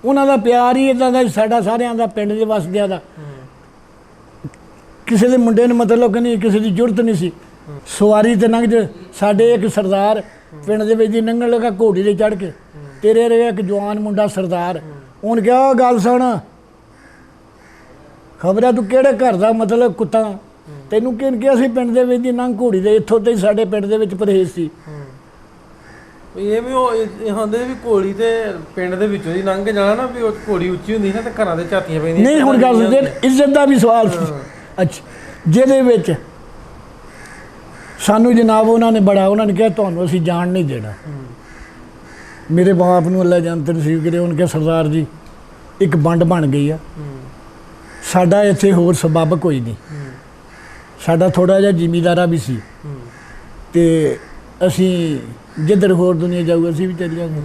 Speaker 1: ਉਹਨਾਂ ਦਾ ਪਿਆਰ ਹੀ ਇੱਦਾਂ ਦਾ, ਸਾਡਾ ਸਾਰਿਆਂ ਦਾ ਪਿੰਡ ਦੇ ਵਸਦਿਆਂ ਦਾ। ਕਿਸੇ ਦੇ ਮੁੰਡੇ ਨੂੰ ਮਤਲਬ ਕਿ ਨਹੀਂ, ਕਿਸੇ ਦੀ ਜ਼ਰੂਰਤ ਨਹੀਂ ਸੀ। ਸਵਾਰੀ ਤੇ ਲੰਘ ਜੇ, ਸਾਡੇ ਇੱਕ ਸਰਦਾਰ ਪਿੰਡ ਦੇ ਵਿੱਚ ਦੀ ਲੰਘਣ ਲੱਗਾ ਘੋੜੀ 'ਤੇ ਚੜ੍ਹ ਕੇ, ਤੇਰੇ ਰਿਹਾ ਇੱਕ ਜਵਾਨ ਮੁੰਡਾ ਸਰਦਾਰ, ਉਹਨੇ ਕਿਹਾ ਉਹ ਗੱਲ ਸੁਣ, ਖਬਰ ਆ ਤੂੰ ਕਿਹੜੇ ਘਰ ਦਾ ਮਤਲਬ ਕੁੱਤਾ, ਤੈਨੂੰ ਕਿਹਨ ਕਿਹਾ ਸੀ ਪਿੰਡ ਦੇ ਵਿੱਚ ਦੀ ਲੰਘ ਘੋੜੀ ਦੇ, ਇੱਥੋਂ ਤੇ ਸਾਡੇ ਪਿੰਡ ਦੇ ਵਿੱਚ ਪਰਹੇਜ਼ ਸੀ।
Speaker 2: ਇਹ ਵੀ ਉਹ ਹੁੰਦੇ ਵੀ ਘੋੜੀ ਤੇ ਪਿੰਡ ਦੇ ਵਿੱਚੋਂ ਦੀ ਲੰਘ ਕੇ ਜਾਣਾ ਨਾ, ਵੀ ਉਹ ਘੋੜੀ ਉੱਚੀ ਹੁੰਦੀ ਨਾ ਤੇ ਘਰਾਂ ਦੇ ਝਾਤੀਆਂ ਪੈਂਦੀਆਂ।
Speaker 1: ਨਹੀਂ ਹੁਣ ਗੱਲ ਸੁਣਦੇ, ਇੱਜ਼ਤ ਦਾ ਵੀ ਸਵਾਲ ਸੀ। ਅੱਛਾ, ਜਿਹਦੇ ਵਿੱਚ ਸਾਨੂੰ ਜਨਾਬ ਉਹਨਾਂ ਨੇ ਕਿਹਾ ਤੁਹਾਨੂੰ ਅਸੀਂ ਜਾਣ ਨਹੀਂ ਦੇਣਾ। ਮੇਰੇ ਬਾਪ ਨੂੰ ਅੱਲਾ ਜੰਨਤ ਨਸੀਬ ਕਰੇ, ਉਹਨੇ ਕਿਹਾ ਸਰਦਾਰ ਜੀ ਇੱਕ ਵੰਡ ਬਣ ਗਈ ਆ, ਸਾਡਾ ਇੱਥੇ ਹੋਰ ਸਬੱਬ ਕੋਈ ਨਹੀਂ, ਸਾਡਾ ਥੋੜ੍ਹਾ ਜਿਹਾ ਜ਼ਿਮੀਦਾਰਾ ਵੀ ਸੀ ਤੇ ਅਸੀਂ ਜਿੱਧਰ ਹੋਰ ਦੁਨੀਆ ਜਾਊ ਅਸੀਂ ਵੀ ਚੱਲ ਜਾਂਗੇ।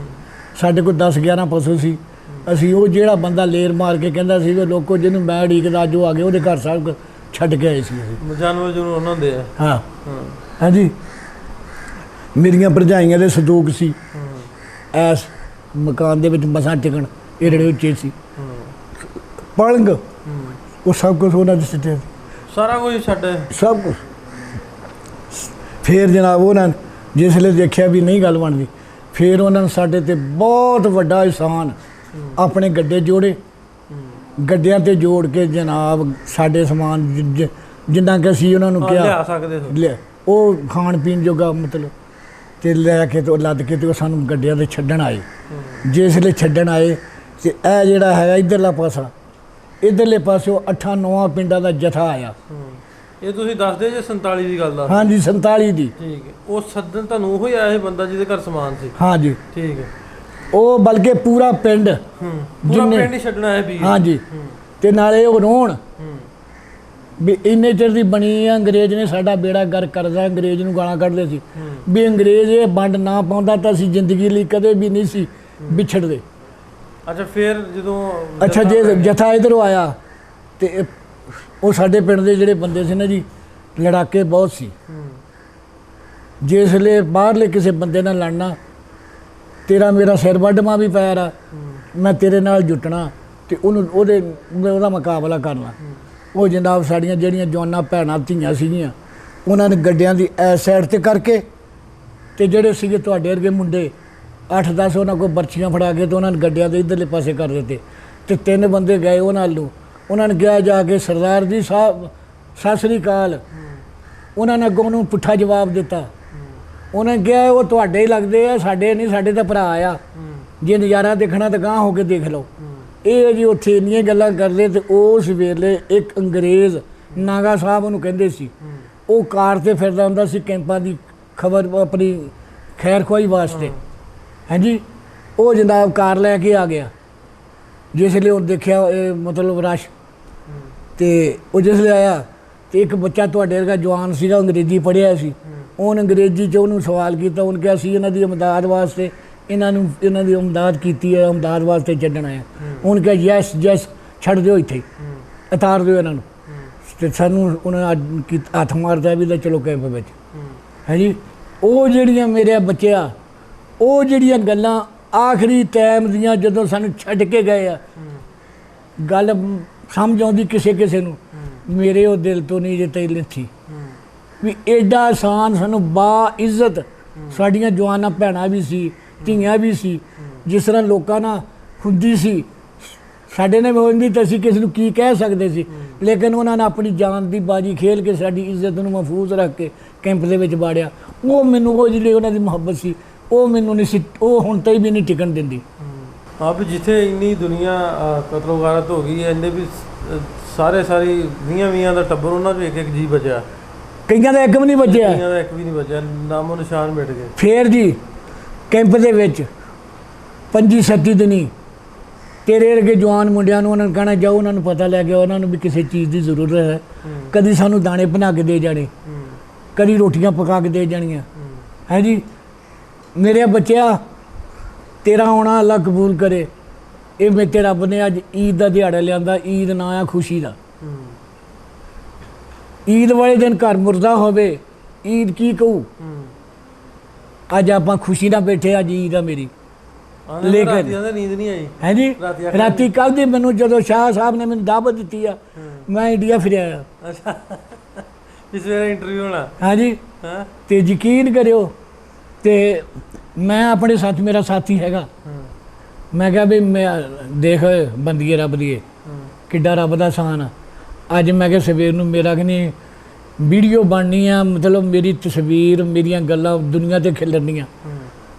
Speaker 1: ਸਾਡੇ ਕੋਲ 10-11 ਪਸ਼ੂ ਸੀ। ਅਸੀਂ ਉਹ ਜਿਹੜਾ ਬੰਦਾ ਲੇਰ ਮਾਰ ਕੇ ਕਹਿੰਦਾ ਸੀ ਲੋਕੋ ਜਿਹਨੂੰ ਮੈਂ ਉਡੀਕਦਾ ਅੱਜ ਉਹ ਆ ਗਏ, ਉਹਦੇ ਘਰ ਸਭ ਛੱਡ ਕੇ ਆਏ ਸੀ ਅਸੀਂ।
Speaker 2: ਜਾਨਵਰ ਜਿਹਨੂੰ ਉਹਨਾਂ ਦੇ ਆ।
Speaker 1: ਹਾਂ ਹਾਂਜੀ, ਮੇਰੀਆਂ ਭਰਜਾਈਆਂ ਦੇ ਸੰਦੂਕ ਸੀ ਐਸ ਮਕਾਨ ਦੇ ਵਿੱਚ ਮਸਾਂ ਟਿਕਣ, ਏਡੇ ਉੱਚੇ ਸੀ, ਪਲੰਗ, ਉਹ ਸਭ ਕੁਛ ਉਹਨਾਂ ਦੇ ਸਿੱਟੇ,
Speaker 2: ਸਾਰਾ ਕੁਝ ਛੱਡ,
Speaker 1: ਸਭ ਕੁਛ। ਫਿਰ ਜਨਾਬ ਉਹਨਾਂ ਜਿਸ ਵੇਲੇ ਦੇਖਿਆ ਵੀ ਨਹੀਂ ਗੱਲ ਬਣਦੀ, ਫਿਰ ਉਹਨਾਂ ਨੇ ਸਾਡੇ 'ਤੇ ਬਹੁਤ ਵੱਡਾ ਅਹਿਸਾਨ ਆਪਣੇ ਗੱਡੇ ਜੋੜੇ, ਗੱਡਿਆਂ 'ਤੇ ਜੋੜ ਕੇ ਜਨਾਬ ਸਾਡੇ ਸਮਾਨ ਜਿੰਨਾ ਕਿ ਅਸੀਂ ਉਹਨਾਂ ਨੂੰ ਕਿਹਾ
Speaker 2: ਲਿਆ ਸਕਦੇ
Speaker 1: ਲਿਆ, ਉਹ ਖਾਣ ਪੀਣ ਜੋਗਾ ਮਤਲਬ ਤੇ ਲੈ ਕੇ ਤੇ ਲੱਦ ਕੇ ਤੇ ਉਹ ਸਾਨੂੰ ਗੱਡਿਆਂ 'ਤੇ ਛੱਡਣ ਆਏ। ਜਿਸ ਵੇਲੇ ਛੱਡਣ ਆਏ ਤੇ ਇਹ ਜਿਹੜਾ ਹੈਗਾ ਇੱਧਰਲਾ ਪਾਸਾ, ਇੱਧਰਲੇ ਪਾਸਿਓਂ 8-9 ਪਿੰਡਾਂ ਦਾ ਜਥਾ ਆਇਆ।
Speaker 2: ਇਹ ਤੁਸੀਂ ਦੱਸਦੇ ਜੇ 47 ਦੀ ਗੱਲ ਦਾ?
Speaker 1: ਹਾਂਜੀ 47 ਦੀ।
Speaker 2: ਠੀਕ ਹੈ, ਉਹ ਸੱਦਣ ਤੁਹਾਨੂੰ ਉਹ ਹੀ ਆਇਆ ਸੀ ਬੰਦਾ ਜਿਹਦੇ ਘਰ ਸਮਾਨ ਸੀ?
Speaker 1: ਹਾਂਜੀ
Speaker 2: ਠੀਕ ਹੈ।
Speaker 1: ਉਹ ਬਲਕਿ ਪੂਰਾ ਪਿੰਡ,
Speaker 2: ਪੂਰਾ ਪਿੰਡ ਹੀ ਛੱਡਣਾ ਹੈ ਵੀ?
Speaker 1: ਹਾਂਜੀ, ਤੇ ਨਾਲੇ ਉਹ ਰੋਣ ਵੀ ਇੰਨੇ ਚਿਰ ਦੀ ਬਣੀ ਆ, ਅੰਗਰੇਜ਼ ਨੇ ਸਾਡਾ ਬੇੜਾ ਗਰਕ ਕਰਦਾ। ਅੰਗਰੇਜ਼ ਨੂੰ ਗਾਲਾਂ ਕੱਢਦੇ ਸੀ ਵੀ ਅੰਗਰੇਜ਼ ਇਹ ਵੰਡ ਨਾ ਪਾਉਂਦਾ ਤਾਂ ਅਸੀਂ ਜ਼ਿੰਦਗੀ ਲਈ ਕਦੇ ਵੀ ਨਹੀਂ ਸੀ ਵਿਛੜਦੇ।
Speaker 2: ਅੱਛਾ, ਫਿਰ ਜਦੋਂ
Speaker 1: ਅੱਛਾ ਜੇ ਜਥਾ ਇੱਧਰੋਂ ਆਇਆ ਤੇ ਉਹ ਸਾਡੇ ਪਿੰਡ ਦੇ ਜਿਹੜੇ ਬੰਦੇ ਸੀ ਨਾ ਜੀ, ਲੜਾਕੇ ਬਹੁਤ ਸੀ। ਜਿਸ ਵੇਲੇ ਬਾਹਰਲੇ ਕਿਸੇ ਬੰਦੇ ਨਾਲ ਲੜਨਾ, ਤੇਰਾ ਮੇਰਾ ਸਿਰ ਵੱਢਵਾਂ ਵੀ ਪੈਰ ਆ, ਮੈਂ ਤੇਰੇ ਨਾਲ ਜੁਟਣਾ ਤੇ ਉਹਦਾ ਮੁਕਾਬਲਾ ਕਰਨਾ। ਉਹ ਜਨਾਬ ਸਾਡੀਆਂ ਜਿਹੜੀਆਂ ਜਵਾਨਾਂ ਭੈਣਾਂ ਧੀਆਂ ਸੀਗੀਆਂ, ਉਹਨਾਂ ਨੇ ਗੱਡਿਆਂ ਦੀ ਐਸ ਸਾਈਡ ਤੇ ਕਰਕੇ ਤੇ ਜਿਹੜੇ ਸੀਗੇ ਤੁਹਾਡੇ ਵਰਗੇ ਮੁੰਡੇ 8-10 ਉਹਨਾਂ ਕੋਲ ਬਰਛੀਆਂ ਫੜਾ ਕੇ ਤੇ ਉਹਨਾਂ ਨੇ ਗੱਡਿਆਂ ਦੇ ਇੱਧਰਲੇ ਪਾਸੇ ਕਰ ਦਿੱਤੇ ਤੇ 3 ਬੰਦੇ ਗਏ ਉਹਨਾਂ ਨੂੰ। ਉਹਨਾਂ ਨੇ ਕਿਹਾ ਜਾ ਕੇ ਸਰਦਾਰ ਜੀ ਸਾਹਿਬ ਸਤਿ ਸ੍ਰੀ ਅਕਾਲ। ਉਹਨਾਂ ਨੇ ਅੱਗੋਂ ਉਹਨੂੰ ਪੁੱਠਾ ਜਵਾਬ ਦਿੱਤਾ। ਉਹਨਾਂ ਨੇ ਕਿਹਾ ਉਹ ਤੁਹਾਡੇ ਹੀ ਲੱਗਦੇ ਆ, ਸਾਡੇ ਨਹੀਂ, ਸਾਡੇ ਤਾਂ ਭਰਾ ਆ, ਜੇ ਨਜ਼ਾਰਾ ਦੇਖਣਾ ਤਾਂ ਗਾਂਹ ਹੋ ਕੇ ਦੇਖ ਲਓ। ਇਹ ਜੀ ਉੱਥੇ ਇੰਨੀਆਂ ਗੱਲਾਂ ਕਰਦੇ ਤੇ ਉਸ ਵੇਲੇ ਇੱਕ ਅੰਗਰੇਜ਼ ਨਾਗਾ ਸਾਹਿਬ ਉਹਨੂੰ ਕਹਿੰਦੇ ਸੀ, ਉਹ ਕਾਰ ਤੇ ਫਿਰਦਾ ਹੁੰਦਾ ਸੀ ਕੈਂਪਾਂ ਦੀ ਖਬਰ ਆਪਣੀ ਖੈਰ ਖੁਆਈ ਵਾਸਤੇ। ਹਾਂਜੀ, ਉਹ ਜਨਾਬ ਕਾਰ ਲੈ ਕੇ ਆ ਗਿਆ ਜਿਸ ਲਈ ਉਹ ਦੇਖਿਆ ਇਹ ਮਤਲਬ ਰਸ਼, ਤੇ ਉਹ ਜਿਸ ਲਈ ਆਇਆ ਤੇ ਇੱਕ ਬੱਚਾ ਤੁਹਾਡੇ ਵਰਗਾ ਜਵਾਨ ਸੀਗਾ, ਅੰਗਰੇਜ਼ੀ ਪੜ੍ਹਿਆ ਸੀ। ਉਹਨੇ ਅੰਗਰੇਜ਼ੀ 'ਚ ਉਹਨੂੰ ਸਵਾਲ ਕੀਤਾ। ਉਹਨੇ ਕਿਹਾ ਸੀ ਇਹਨਾਂ ਦੀ ਇਮਦਾਦ ਵਾਸਤੇ, ਇਹਨਾਂ ਦੀ ਇਮਦਾਦ ਕੀਤੀ ਹੈ, ਇਮਦਾਦ ਵਾਸਤੇ ਛੱਡਣਾ ਹੈ। ਉਹਨੇ ਕਿਹਾ ਯੈਸ ਯੈਸ, ਛੱਡ ਦਿਓ ਇੱਥੇ, ਉਤਾਰ ਦਿਓ ਇਹਨਾਂ ਨੂੰ। ਤੇ ਸਾਨੂੰ ਉਹਨਾਂ ਹੱਥ ਮਾਰਦਾ ਵੀ ਤਾਂ ਚਲੋ ਕੈਂਪ ਵਿੱਚ। ਹਾਂਜੀ, ਉਹ ਜਿਹੜੀਆਂ ਮੇਰੇ ਬੱਚਿਆ, ਉਹ ਜਿਹੜੀਆਂ ਗੱਲਾਂ ਆਖਰੀ ਟਾਈਮ ਦੀਆਂ ਜਦੋਂ ਸਾਨੂੰ ਛੱਡ ਕੇ ਗਏ ਆ, ਗੱਲ ਸਮਝ ਆਉਂਦੀ ਕਿਸੇ ਕਿਸੇ ਨੂੰ, ਮੇਰੇ ਉਹ ਦਿਲ ਤੋਂ ਨਹੀਂ ਜੇ ਤੇਲ ਥੀ ਵੀ ਐਡਾ ਆਸਾਨ ਸਾਨੂੰ ਬਾ ਇੱਜ਼ਤ ਸਾਡੀਆਂ ਜਵਾਨਾਂ ਭੈਣਾਂ ਵੀ ਸੀ, ਧੀਆਂ ਵੀ ਸੀ, ਜਿਸ ਤਰ੍ਹਾਂ ਲੋਕਾਂ ਨਾਲ ਹੁੰਦੀ ਸੀ ਸਾਡੇ ਨਾਲ ਹੁੰਦੀ ਤਾਂ ਅਸੀਂ ਕਿਸੇ ਨੂੰ ਕੀ ਕਹਿ ਸਕਦੇ ਸੀ। ਲੇਕਿਨ ਉਹਨਾਂ ਨੇ ਆਪਣੀ ਜਾਨ ਦੀ ਬਾਜੀ ਖੇਲ ਕੇ ਸਾਡੀ ਇੱਜ਼ਤ ਨੂੰ ਮਹਿਫੂਜ਼ ਰੱਖ ਕੇ ਕੈਂਪ ਦੇ ਵਿੱਚ ਬਾੜਿਆ। ਉਹ ਮੈਨੂੰ ਉਹ ਜਿਹੜੀ ਉਹਨਾਂ ਦੀ ਮੁਹੱਬਤ ਸੀ ਉਹ ਮੈਨੂੰ ਨਹੀਂ ਸੀ, ਉਹ ਹੁਣ ਤਾਈਂ ਵੀ ਨਹੀਂ ਟਿਕਣ ਦਿੰਦੀ।
Speaker 2: ਹਾਂ ਵੀ ਜਿੱਥੇ ਇੰਨੀ ਦੁਨੀਆ ਕਤਲ ਵਗਾਰਤ ਹੋ ਗਈ ਹੈ, ਇੰਨੇ ਵੀ ਸਾਰੀ 20 ਦਾ ਟੱਬਰ, ਉਹਨਾਂ 'ਚੋਂ ਇੱਕ ਜੀ ਬਚਿਆ,
Speaker 1: ਕਈਆਂ ਦਾ ਇੱਕ ਵੀ ਨਹੀਂ ਬਚਿਆ,
Speaker 2: ਕਈਆਂ ਦਾ ਇੱਕ ਵੀ ਨਹੀਂ ਬਚਿਆ, ਨਾਮੋ ਨਿਸ਼ਾਨ ਮਿਟ ਗਏ।
Speaker 1: ਫੇਰ ਜੀ ਕੈਂਪ ਦੇ ਵਿੱਚ 25-27 ਦਿਨੀ ਤੇਰੇ ਵਰਗੇ ਜਵਾਨ ਮੁੰਡਿਆਂ ਨੂੰ ਉਹਨਾਂ ਨੇ ਕਹਿਣਾ ਜਾਓ, ਉਹਨਾਂ ਨੂੰ ਪਤਾ ਲੱਗ ਗਿਆ ਉਹਨਾਂ ਨੂੰ ਵੀ ਕਿਸੇ ਚੀਜ਼ ਦੀ ਜ਼ਰੂਰਤ ਹੈ। ਕਦੀ ਸਾਨੂੰ ਦਾਣੇ ਬਣਾ ਕੇ ਦੇ ਜਾਣੇ, ਕਦੀ ਰੋਟੀਆਂ ਪਕਾ ਕੇ ਦੇ ਜਾਣੀਆਂ। ਹੈ ਜੀ, ਮੇਰੇ ਬੱਚਿਆ ਤੇਰਾ ਆਉਣਾ ਅੱਲਾ ਕਬੂਲ ਕਰੇ। ਇਹ ਮੇਰੇ ਰੱਬ ਨੇ ਅੱਜ ਈਦ ਦਾ ਦਿਹਾੜਾ ਲਿਆਂਦਾ। ਈਦ ਨਾਂ ਆ ਖੁਸ਼ੀ ਦਾ। ਈਦ ਵਾਲੇ ਦਿਨ ਘਰ ਮੁਰਦਾ ਹੋਵੇ, ਈਦ ਕੀ ਕਹੂ। ਅੱਜ ਆਪਾਂ ਖੁਸ਼ੀ ਨਾਲ ਬੈਠੇ, ਅੱਜ ਈਦ ਆ ਮੇਰੀ। ਲੇਕਿਨ
Speaker 2: ਨੀਂਦ ਨਹੀਂ ਆਈ
Speaker 1: ਹੈ ਜੀ, ਰਾਤੀ ਕੱਲ੍ਹ ਦੀ ਮੈਨੂੰ ਜਦੋਂ ਸ਼ਾਹ ਸਾਹਿਬ ਨੇ ਮੈਨੂੰ ਦਾਵਤ ਦਿੱਤੀ ਆ, ਮੈਂ ਇੰਡੀਆ ਫਿਰਿਆ ਆ।
Speaker 2: ਅੱਛਾ, ਇਸ ਵੇਲੇ ਇੰਟਰਵਿਊ ਹੋਣਾ।
Speaker 1: ਹਾਂਜੀ, ਤੇ ਯਕੀਨ ਕਰਿਓ ਤੇ ਮੈਂ ਆਪਣੇ ਸਾਥ, ਮੇਰਾ ਸਾਥੀ ਹੈਗਾ, ਮੈਂ ਕਿਹਾ ਵੀ ਮੈਂ ਦੇਖ ਬੰਦੀਏ ਰੱਬ ਦੀਏ ਕਿੱਡਾ ਰੱਬ ਦਾ ਸਾਨ ਆ। ਅੱਜ ਮੈਂ ਕਿਹਾ ਸਵੇਰ ਨੂੰ ਮੇਰਾ ਕਹਿੰਦੀ ਵੀਡੀਓ ਬਣਨੀ ਆ, ਮਤਲਬ ਮੇਰੀ ਤਸਵੀਰ, ਮੇਰੀਆਂ ਗੱਲਾਂ ਦੁਨੀਆ 'ਤੇ ਖਿਲਰਨੀਆਂ।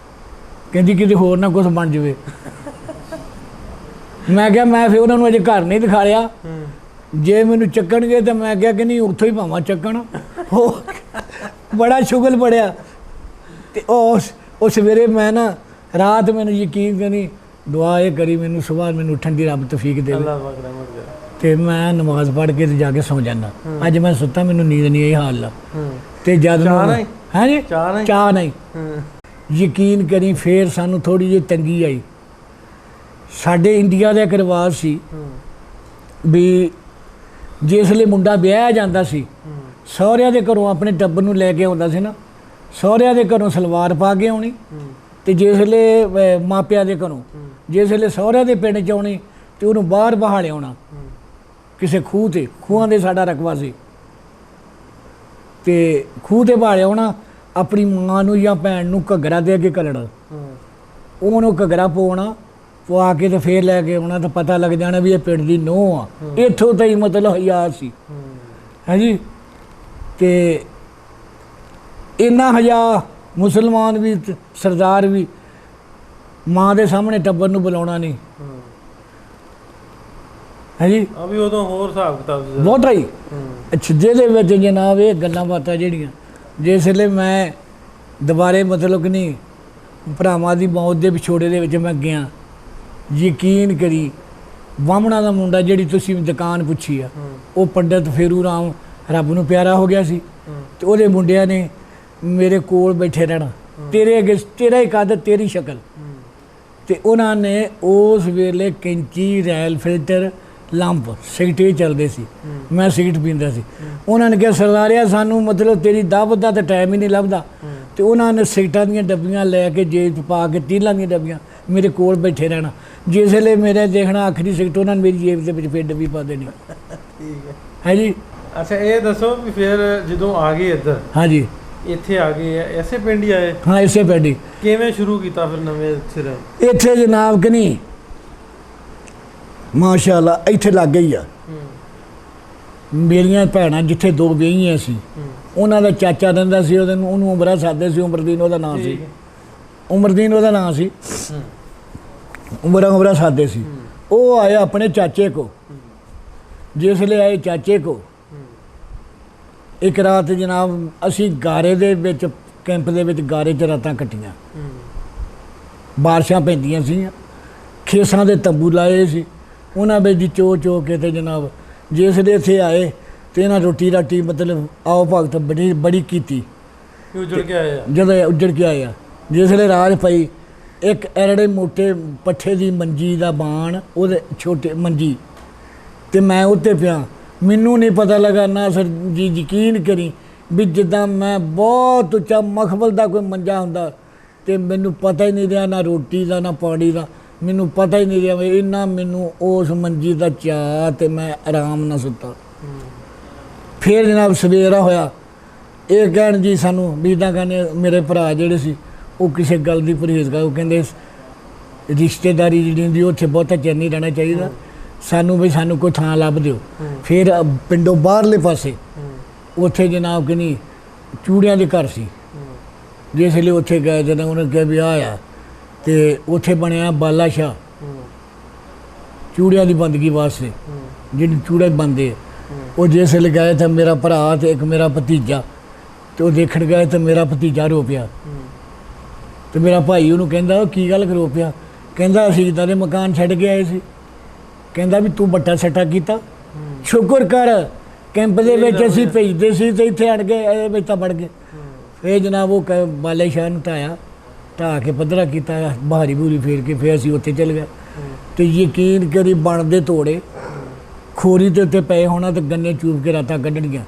Speaker 1: ਕਹਿੰਦੀ ਕਿਤੇ ਹੋਰ ਨਾ ਕੁਛ ਬਣ ਜਾਵੇ। ਮੈਂ ਕਿਹਾ ਮੈਂ ਫਿਰ ਉਹਨਾਂ ਨੂੰ ਅਜੇ ਘਰ ਨਹੀਂ ਦਿਖਾ ਰਿਹਾ, ਜੇ ਮੈਨੂੰ ਚੱਕਣਗੇ ਤਾਂ ਮੈਂ ਕਿਹਾ ਕਿ ਨਹੀਂ ਉੱਥੋਂ ਹੀ ਭਾਵਾਂ ਚੱਕਣ। ਉਹ ਬੜਾ ਸ਼ੁਗਲ ਪੜਿਆ। ਤੇ ਉਹ ਸਵੇਰੇ ਮੈਂ ਨਾ ਰਾਤ ਮੈਨੂੰ ਯਕੀਨ ਕਰੀ ਦੁਆ ਇਹ ਕਰੀ ਮੈਨੂੰ ਸੁਬਾਹ ਮੈਨੂੰ ਠੰਡੀ ਰੱਬ ਤੌਫੀਕ ਦੇਵੇ ਤੇ ਮੈਂ ਨਮਾਜ਼ ਪੜ੍ਹ ਕੇ ਤੇ ਜਾ ਕੇ ਸੌਂ ਜਾਂਦਾ। ਅੱਜ ਮੈਂ ਸੁੱਤਾ, ਮੈਨੂੰ ਨੀਂਦ ਨਹੀਂ ਆਈ ਹਾਲ ਨਾਲ। ਤੇ ਜਦ ਹੈ ਜੀ ਚਾਹ ਨਹੀਂ, ਯਕੀਨ ਕਰੀ ਫੇਰ ਸਾਨੂੰ ਥੋੜ੍ਹੀ ਜਿਹੀ ਤੰਗੀ ਆਈ। ਸਾਡੇ ਇੰਡੀਆ ਦਾ ਇੱਕ ਰਿਵਾਜ਼ ਸੀ ਵੀ ਜਿਸ ਵੇਲੇ ਮੁੰਡਾ ਵਿਆਹਿਆ ਜਾਂਦਾ ਸੀ, ਸਹੁਰਿਆਂ ਦੇ ਘਰੋਂ ਆਪਣੇ ਟੱਬਰ ਨੂੰ ਲੈ ਕੇ ਆਉਂਦਾ ਸੀ ਨਾ, ਸਹੁਰਿਆਂ ਦੇ ਘਰੋਂ ਸਲਵਾਰ ਪਾ ਕੇ ਆਉਣੀ, ਤੇ ਜਿਸ ਵੇਲੇ ਮਾਪਿਆਂ ਦੇ ਘਰੋਂ, ਜਿਸ ਵੇਲੇ ਸਹੁਰਿਆਂ ਦੇ ਪਿੰਡ 'ਚ ਆਉਣੀ ਤੇ ਉਹਨੂੰ ਬਾਹਰ ਬਹਾਲੇ ਆਉਣਾ ਕਿਸੇ ਖੂਹ ਤੇ। ਖੂਹਾਂ ਦੇ ਸਾਡਾ ਰਕਬਾ ਸੀ, ਤੇ ਖੂਹ ਤੇ ਬਹਾਲੇ ਆਉਣਾ, ਆਪਣੀ ਮਾਂ ਨੂੰ ਜਾਂ ਭੈਣ ਨੂੰ ਘੱਗਰਾ ਦੇ ਕੇ ਘੱਲਣਾ, ਉਹਨੂੰ ਘੱਗਰਾ ਪਾਉਣਾ, ਪਵਾ ਕੇ ਤੇ ਫੇਰ ਲੈ ਕੇ ਆਉਣਾ, ਤਾਂ ਪਤਾ ਲੱਗ ਜਾਣਾ ਵੀ ਇਹ ਪਿੰਡ ਦੀ ਨੂੰਹ ਆ। ਇੱਥੋਂ ਤਾਈਂ ਮਤਲਬ ਹਿਆ ਸੀ। ਹੈ ਜੀ, ਤੇ ਇੰਨਾ ਹਯਾ, ਮੁਸਲਮਾਨ ਵੀ ਸਰਦਾਰ ਵੀ ਮਾਂ ਦੇ ਸਾਹਮਣੇ ਟੱਬਰ ਨੂੰ ਬੁਲਾਉਣਾ ਨਹੀਂ। ਹੈ ਜੀ,
Speaker 2: ਆ ਵੀ ਉਦੋਂ ਹੋਰ ਹਿਸਾਬ ਕਿਤਾਬ ਸੀ
Speaker 1: ਬਹੁਤਾ ਹੀ। ਅੱਛਾ, ਜਿਹਦੇ ਵਿੱਚ ਜਨਾਬ ਇਹ ਗੱਲਾਂ ਬਾਤਾਂ ਜਿਹੜੀਆਂ ਜਿਸ ਵੇਲੇ ਮੈਂ ਦੁਬਾਰੇ ਮਤਲਬ ਕਿ ਨਹੀਂ ਭਰਾਵਾਂ ਦੀ ਮੌਤ ਦੇ ਵਿਛੋੜੇ ਦੇ ਵਿੱਚ ਮੈਂ ਗਿਆ, ਯਕੀਨ ਕਰੀ ਬਾਹਮਣਾ ਦਾ ਮੁੰਡਾ ਜਿਹੜੀ ਤੁਸੀਂ ਦੁਕਾਨ ਪੁੱਛੀ ਆ, ਉਹ ਪੰਡਿਤ ਫੇਰੂ ਰਾਮ ਰੱਬ ਨੂੰ ਪਿਆਰਾ ਹੋ ਗਿਆ ਸੀ, ਤੇ ਉਹਦੇ ਮੁੰਡਿਆਂ ਨੇ ਮੇਰੇ ਕੋਲ ਬੈਠੇ ਰਹਿਣਾ, ਤੇਰੇ ਅੱਗੇ ਤੇਰਾ ਹੀ ਕੱਦ, ਤੇਰੀ ਸ਼ਕਲ। ਤੇ ਉਹਨਾਂ ਨੇ ਉਸ ਵੇਲੇ ਕੈਂਚੀ, ਰੈਲ ਫਿਲਟਰ, ਲੰਪ ਸਿਗਰਟ ਚੱਲਦੇ ਸੀ, ਮੈਂ ਸਿਗਰਟ ਪੀਂਦਾ ਸੀ। ਉਹਨਾਂ ਨੇ ਕਿਹਾ ਸਰਦਾਰਿਆ ਸਾਨੂੰ ਮਤਲਬ ਤੇਰੀ ਦਾਵਤ ਦਾ ਤਾਂ ਟਾਈਮ ਹੀ ਨਹੀਂ ਲੱਭਦਾ। ਤੇ ਉਹਨਾਂ ਨੇ ਸਿਗਰਟਾਂ ਦੀਆਂ ਡੱਬੀਆਂ ਲੈ ਕੇ ਜੇਬ 'ਚ ਪਾ ਕੇ, ਤੀਲਾਂ ਦੀਆਂ ਡੱਬੀਆਂ ਮੇਰੇ ਕੋਲ ਬੈਠੇ ਰਹਿਣਾ। ਜਿਸ ਵੇਲੇ ਮੇਰੇ ਦੇਖਣਾ ਆਖਰੀ ਸਿਗਰਟ, ਉਹਨਾਂ ਨੇ ਮੇਰੀ ਜੇਬ ਦੇ ਵਿੱਚ ਫਿਰ ਡੱਬੀ ਪਾ ਦੇਣੀ। ਹੈ ਜੀ,
Speaker 2: ਅੱਛਾ ਇਹ ਦੱਸੋ ਵੀ ਫਿਰ ਜਦੋਂ ਆ ਗਏ ਇੱਧਰ
Speaker 1: ਹਾਂਜੀ
Speaker 2: ਇੱਥੇ ਆ ਗਏ ਐਸੇ ਪਿੰਡ ਹੀ ਆਏ
Speaker 1: ਹਾਂ ਇਸੇ ਪਿੰਡ
Speaker 2: ਕਿਵੇਂ ਸ਼ੁਰੂ ਕੀਤਾ ਫਿਰ ਨਵੇਂ ਸਿਰੇ
Speaker 1: ਇੱਥੇ ਜਨਾਬ ਕਿ ਨਹੀਂ ਮਾਸ਼ਾਅੱਲਾ ਇੱਥੇ ਲੱਗ ਗਈ ਆ ਮੇਰੀਆਂ ਭੈਣਾਂ ਜਿੱਥੇ ਦੋ ਵਿਆਹੀਆਂ ਸੀ ਉਹਨਾਂ ਦਾ ਚਾਚਾ ਰਹਿੰਦਾ ਸੀ ਉਹਨੂੰ ਉਮਰਾ ਸਾਦੇ ਸੀ ਉਮਰਦੀਨ ਉਹਦਾ ਨਾਂ ਸੀ ਉਮਰਦੀਨ ਉਹਦਾ ਨਾਂ ਸੀ ਉਮਰਾ ਸਾਦੇ ਸੀ ਉਹ ਆਏ ਆਪਣੇ ਚਾਚੇ ਕੋ ਜਿਸ ਲਈ ਆਏ ਚਾਚੇ ਕੋ ਇੱਕ ਰਾਤ ਜਨਾਬ ਅਸੀਂ ਗਾਰੇ ਦੇ ਵਿੱਚ ਕੈਂਪ ਦੇ ਵਿੱਚ ਗਾਰੇ 'ਚ ਰਾਤਾਂ ਕੱਟੀਆਂ ਬਾਰਿਸ਼ਾਂ ਪੈਂਦੀਆਂ ਸੀ ਖੇਸਾਂ ਦੇ ਤੰਬੂ ਲਾਏ ਸੀ ਉਹਨਾਂ ਵਿੱਚ ਦੀ ਚੋ ਕੇ ਤੇ ਜਨਾਬ ਜਿਸ ਦੇ ਇੱਥੇ ਆਏ ਤੇ ਇਹਨਾਂ ਰੋਟੀ ਰਾਟੀ ਮਤਲਬ ਆਓ ਭਗਤ ਬੜੀ ਕੀਤੀ
Speaker 2: ਉੱਜੜ ਕੇ ਆਏ
Speaker 1: ਜਦੋਂ ਉੱਜੜ ਕੇ ਆਏ ਜਿਸ ਵੇਲੇ ਰਾਤ ਪਈ ਇੱਕ ਐਰੜੇ ਮੋਟੇ ਪੱਠੇ ਦੀ ਮੰਜੀ ਦਾ ਬਾਣ ਉਹਦੇ ਛੋਟੇ ਮੰਜੀ ਤੇ ਮੈਂ ਉੱਤੇ ਪਿਆ ਮੈਨੂੰ ਨਹੀਂ ਪਤਾ ਲੱਗਾ ਨਾ ਸਰ ਜੀ ਯਕੀਨ ਕਰੀ ਵੀ ਜਿੱਦਾਂ ਮੈਂ ਬਹੁਤ ਉੱਚਾ ਮਖਬਲ ਦਾ ਕੋਈ ਮੰਜਾ ਹੁੰਦਾ ਤੇ ਮੈਨੂੰ ਪਤਾ ਹੀ ਨਹੀਂ ਰਿਹਾ ਨਾ ਰੋਟੀ ਦਾ ਨਾ ਪਾਣੀ ਦਾ ਮੈਨੂੰ ਪਤਾ ਹੀ ਨਹੀਂ ਰਿਹਾ ਇੰਨਾ ਮੈਨੂੰ ਉਸ ਮੰਜੀ ਦਾ ਚਾਅ ਤੇ ਮੈਂ ਆਰਾਮ ਨਾਲ ਸੁੱਤਾ ਫਿਰ ਜਨਾਬ ਸਵੇਰਾ ਹੋਇਆ ਇਹ ਕਹਿਣ ਜੀ ਸਾਨੂੰ ਵੀ ਇੱਦਾਂ ਕਹਿੰਦੇ ਮੇਰੇ ਭਰਾ ਜਿਹੜੇ ਸੀ ਉਹ ਕਿਸੇ ਗੱਲ ਦੀ ਪਰਹੇਜ਼ ਕਰ ਉਹ ਕਹਿੰਦੇ ਰਿਸ਼ਤੇਦਾਰੀ ਜਿਹੜੀ ਹੁੰਦੀ ਉੱਥੇ ਬਹੁਤਾ ਚਿਰ ਨਹੀਂ ਰਹਿਣਾ ਚਾਹੀਦਾ ਸਾਨੂੰ ਕੋਈ ਥਾਂ ਲੱਭ ਦਿਓ ਫਿਰ ਪਿੰਡੋਂ ਬਾਹਰਲੇ ਪਾਸੇ ਉੱਥੇ ਜਨਾਬ ਕਿ ਨਹੀਂ ਚੂੜਿਆਂ ਦੇ ਘਰ ਸੀ ਜਿਸ ਲਈ ਉੱਥੇ ਗਏ ਜਦੋਂ ਉਹਨੇ ਕਿਹਾ ਵੀ ਆ ਤੇ ਉੱਥੇ ਬਣਿਆ ਬਾਲਾ ਸ਼ਾਹ ਚੂੜਿਆਂ ਦੀ ਬੰਦਗੀ ਵਾਸਤੇ ਜਿਹੜੀ ਚੂੜੇ ਬੰਦੇ ਉਹ ਜਿਸ ਵੇਲੇ ਗਏ ਤਾਂ ਮੇਰਾ ਭਰਾ ਤੇ ਇੱਕ ਮੇਰਾ ਭਤੀਜਾ ਤੇ ਉਹ ਦੇਖਣ ਗਏ ਤਾਂ ਮੇਰਾ ਭਤੀਜਾ ਰੋ ਪਿਆ ਤੇ ਮੇਰਾ ਭਾਈ ਉਹਨੂੰ ਕਹਿੰਦਾ ਕੀ ਗੱਲ ਰੋ ਪਿਆ ਕਹਿੰਦਾ ਅਸੀਂ ਇੱਦਾਂ ਦੇ ਮਕਾਨ ਛੱਡ ਕੇ ਆਏ ਸੀ ਕਹਿੰਦਾ ਵੀ ਤੂੰ ਵੱਟਾ ਸੱਟਾ ਕੀਤਾ ਸ਼ੁਕਰ ਕਰ ਕੈਂਪ ਦੇ ਵਿੱਚ ਅਸੀਂ ਭੇਜਦੇ ਸੀ ਤੇ ਇੱਥੇ ਅੜ ਗਏ ਇਹਦੇ ਵਿੱਚ ਤਾਂ ਵੜ ਗਏ ਫਿਰ ਜਨਾਬ ਉਹ ਬਾਲੇ ਸ਼ਾਹ ਨੂੰ ਢਾਹ ਕੇ ਪੱਧਰਾ ਕੀਤਾ ਬਹਾਰੀ ਬੂਰੀ ਫੇਰ ਕੇ ਫਿਰ ਅਸੀਂ ਉੱਥੇ ਚਲ ਗਏ ਤੇ ਯਕੀਨ ਕਰੀ ਬਣਦੇ ਤੋੜੇ ਖੋਰੀ ਦੇ ਉੱਤੇ ਪਏ ਹੋਣਾ ਤੇ ਗੰਨੇ ਚੂਬ ਕੇ ਰਾਤਾਂ ਕੱਢਣੀਆਂ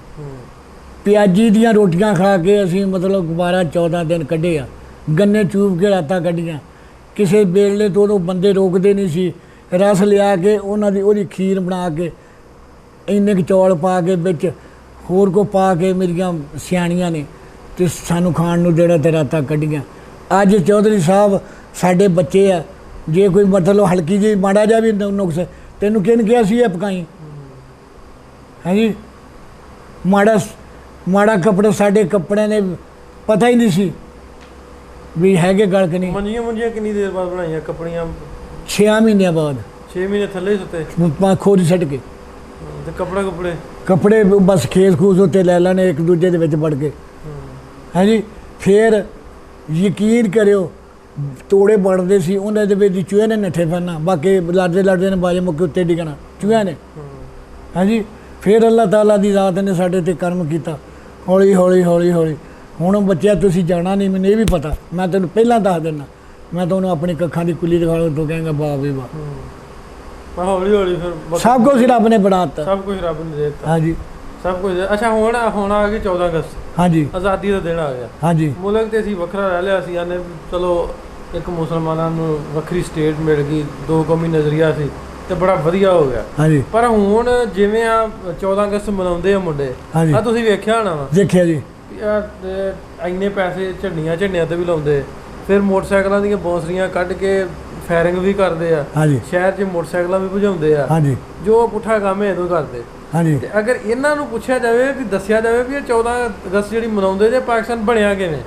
Speaker 1: ਪਿਆਜੀ ਦੀਆਂ ਰੋਟੀਆਂ ਖਾ ਕੇ ਅਸੀਂ ਮਤਲਬ 12-14 ਦਿਨ ਕੱਢੇ ਆ ਗੰਨੇ ਚੂਬ ਕੇ ਰਾਤਾਂ ਕੱਢੀਆਂ ਕਿਸੇ ਵੇਲੇ ਤੋਂ ਉਦੋਂ ਬੰਦੇ ਰੋਕਦੇ ਨਹੀਂ ਸੀ ਰਸ ਲਿਆ ਕੇ ਉਹਦੀ ਖੀਰ ਬਣਾ ਕੇ ਇੰਨੇ ਕੁ ਚੌਲ ਪਾ ਕੇ ਵਿੱਚ ਹੋਰ ਕੋ ਪਾ ਕੇ ਮੇਰੀਆਂ ਸਿਆਣੀਆਂ ਨੇ ਤੇ ਸਾਨੂੰ ਖਾਣ ਨੂੰ ਦੇਣਾ ਤੇ ਰਾਤਾਂ ਕੱਢੀਆਂ ਅੱਜ ਚੌਧਰੀ ਸਾਹਿਬ ਸਾਡੇ ਬੱਚੇ ਆ ਜੇ ਕੋਈ ਮਤਲਬ ਹਲਕੀ ਜਿਹੀ ਮਾੜਾ ਜਿਹਾ ਵੀ ਨੁਕਸ ਤੈਨੂੰ ਕਿਹਨ ਕਿਹਾ ਸੀ ਇਹ ਪਕਾਈ ਹਾਂਜੀ ਮਾੜਾ ਕੱਪੜਾ ਸਾਡੇ ਕੱਪੜਿਆਂ ਨੇ ਪਤਾ ਹੀ ਨਹੀਂ ਸੀ ਵੀ ਹੈਗੇ ਗਲ ਕਿ ਨਹੀਂ
Speaker 2: ਮੰਜੀਆਂ ਕਿੰਨੀ ਦੇਰ ਬਾਅਦ ਬਣਾਈਆਂ ਕੱਪੜੀਆਂ
Speaker 1: 6 ਮਹੀਨਿਆਂ ਬਾਅਦ
Speaker 2: 6 ਮਹੀਨੇ ਥੱਲੇ ਸੁੱਤੇ
Speaker 1: ਖੋਰੀ ਛੱਡ ਕੇ
Speaker 2: ਤੇ ਕੱਪੜੇ
Speaker 1: ਬਸ ਖੇਸ ਖੂਸ ਉੱਤੇ ਲੈ ਲੈਣੇ ਇੱਕ ਦੂਜੇ ਦੇ ਵਿੱਚ ਵੜ ਕੇ ਹਾਂਜੀ ਫਿਰ ਯਕੀਨ ਕਰਿਓ ਤੋੜੇ ਬਣਦੇ ਸੀ ਉਹਨਾਂ ਦੇ ਵਿੱਚ ਚੂਹੇ ਨੇ ਨੱਠੇ ਫਿਰਨਾ ਬਾਕੀ ਲੜਦੇ ਨੇ ਬਾਜੇ ਮੁੱਕੇ ਉੱਤੇ ਡਿੱਗਣਾ ਚੂਹਿਆਂ ਨੇ ਹਾਂਜੀ ਫਿਰ ਅੱਲਾਹ ਤਾਲਾ ਦੀ ਜ਼ਾਤ ਨੇ ਸਾਡੇ ਤੇ ਕਰਮ ਕੀਤਾ ਹੌਲੀ ਹੁਣ ਬੱਚਿਆ ਤੁਸੀਂ ਜਾਣਾ ਨਹੀਂ ਮੈਨੂੰ ਇਹ ਵੀ ਪਤਾ ਮੈਂ ਤੈਨੂੰ ਪਹਿਲਾਂ ਦੱਸ ਦਿੰਦਾ ਮੈਂ ਤੁਹਾਨੂੰ ਆਪਣੀ ਕੱਖਾਂ ਦੀ ਕੁੱਲੀ ਦਿਖਾ ਤੂੰ ਕਹੇਂਗਾ ਵਾਹ ਵੀ ਵਾਹ
Speaker 2: ਹੌਲੀ ਫਿਰ
Speaker 1: ਸਭ ਕੁਝ ਰੱਬ ਨੇ ਬਣਾਤਾ
Speaker 2: ਸਭ ਕੁਝ ਰੱਬ ਨੇ ਦੇ ਦਿੱਤਾ
Speaker 1: ਹਾਂਜੀ
Speaker 2: ਸਭ ਕੁਝ ਅੱਛਾ ਹੁਣ ਆ ਗਈ 14 ਅਗਸਤ
Speaker 1: ਹਾਂਜੀ
Speaker 2: ਆਜ਼ਾਦੀ ਦਾ ਦਿਨ ਆ ਗਿਆ
Speaker 1: ਹਾਂਜੀ
Speaker 2: ਮੁਲਕ ਤੇ ਅਸੀਂ ਵੱਖਰਾ ਰਹਿ ਲਿਆ ਸੀ ਆਨੇ ਚਲੋ ਇੱਕ ਮੁਸਲਮਾਨਾਂ ਨੂੰ ਵੱਖਰੀ ਸਟੇਟ ਮਿਲ ਗਈ ਦੋ ਕੌਮੀ ਨਜ਼ਰੀਆ ਸੀ ਤੇ ਬੜਾ ਵਧੀਆ ਹੋ ਗਿਆ
Speaker 1: ਹਾਂਜੀ
Speaker 2: ਪਰ ਹੁਣ ਜਿਵੇਂ ਆ 14 ਅਗਸਤ ਮਨਾਉਂਦੇ ਆ ਮੁੰਡੇ ਆ ਤੁਸੀਂ ਵੇਖਿਆ ਹੋਣਾ ਵਾ
Speaker 1: ਦੇਖਿਆ ਜੀ
Speaker 2: ਇੰਨੇ ਪੈਸੇ ਝੰਡੀਆਂ ਤੇ ਵੀ ਲਾਉਂਦੇ ਫਿਰ ਮੋਟਰਸਾਈਕਲਾਂ ਦੀਆਂ ਬੌਂਸਰੀਆਂ ਕੱਢ ਕੇ ਫਾਇਰਿੰਗ ਵੀ ਕਰਦੇ ਆ ਸ਼ਹਿਰ 'ਚ ਮੋਟਰਸਾਈਕਲਾਂ ਵੀ ਭਜਾਉਂਦੇ ਆ ਜੋ ਪੁੱਠਾ ਕੰਮ ਹੈ ਇਹਦੋਂ ਕਰਦੇ ਤੇ ਅਗਰ ਇਹਨਾਂ ਨੂੰ ਪੁੱਛਿਆ ਜਾਵੇ ਵੀ ਦੱਸਿਆ ਜਾਵੇ ਵੀ ਇਹ 14 ਅਗਸਤ ਜਿਹੜੀ ਮਨਾਉਂਦੇ ਜੇ ਪਾਕਿਸਤਾਨ ਬਣਿਆ ਕਿਵੇਂ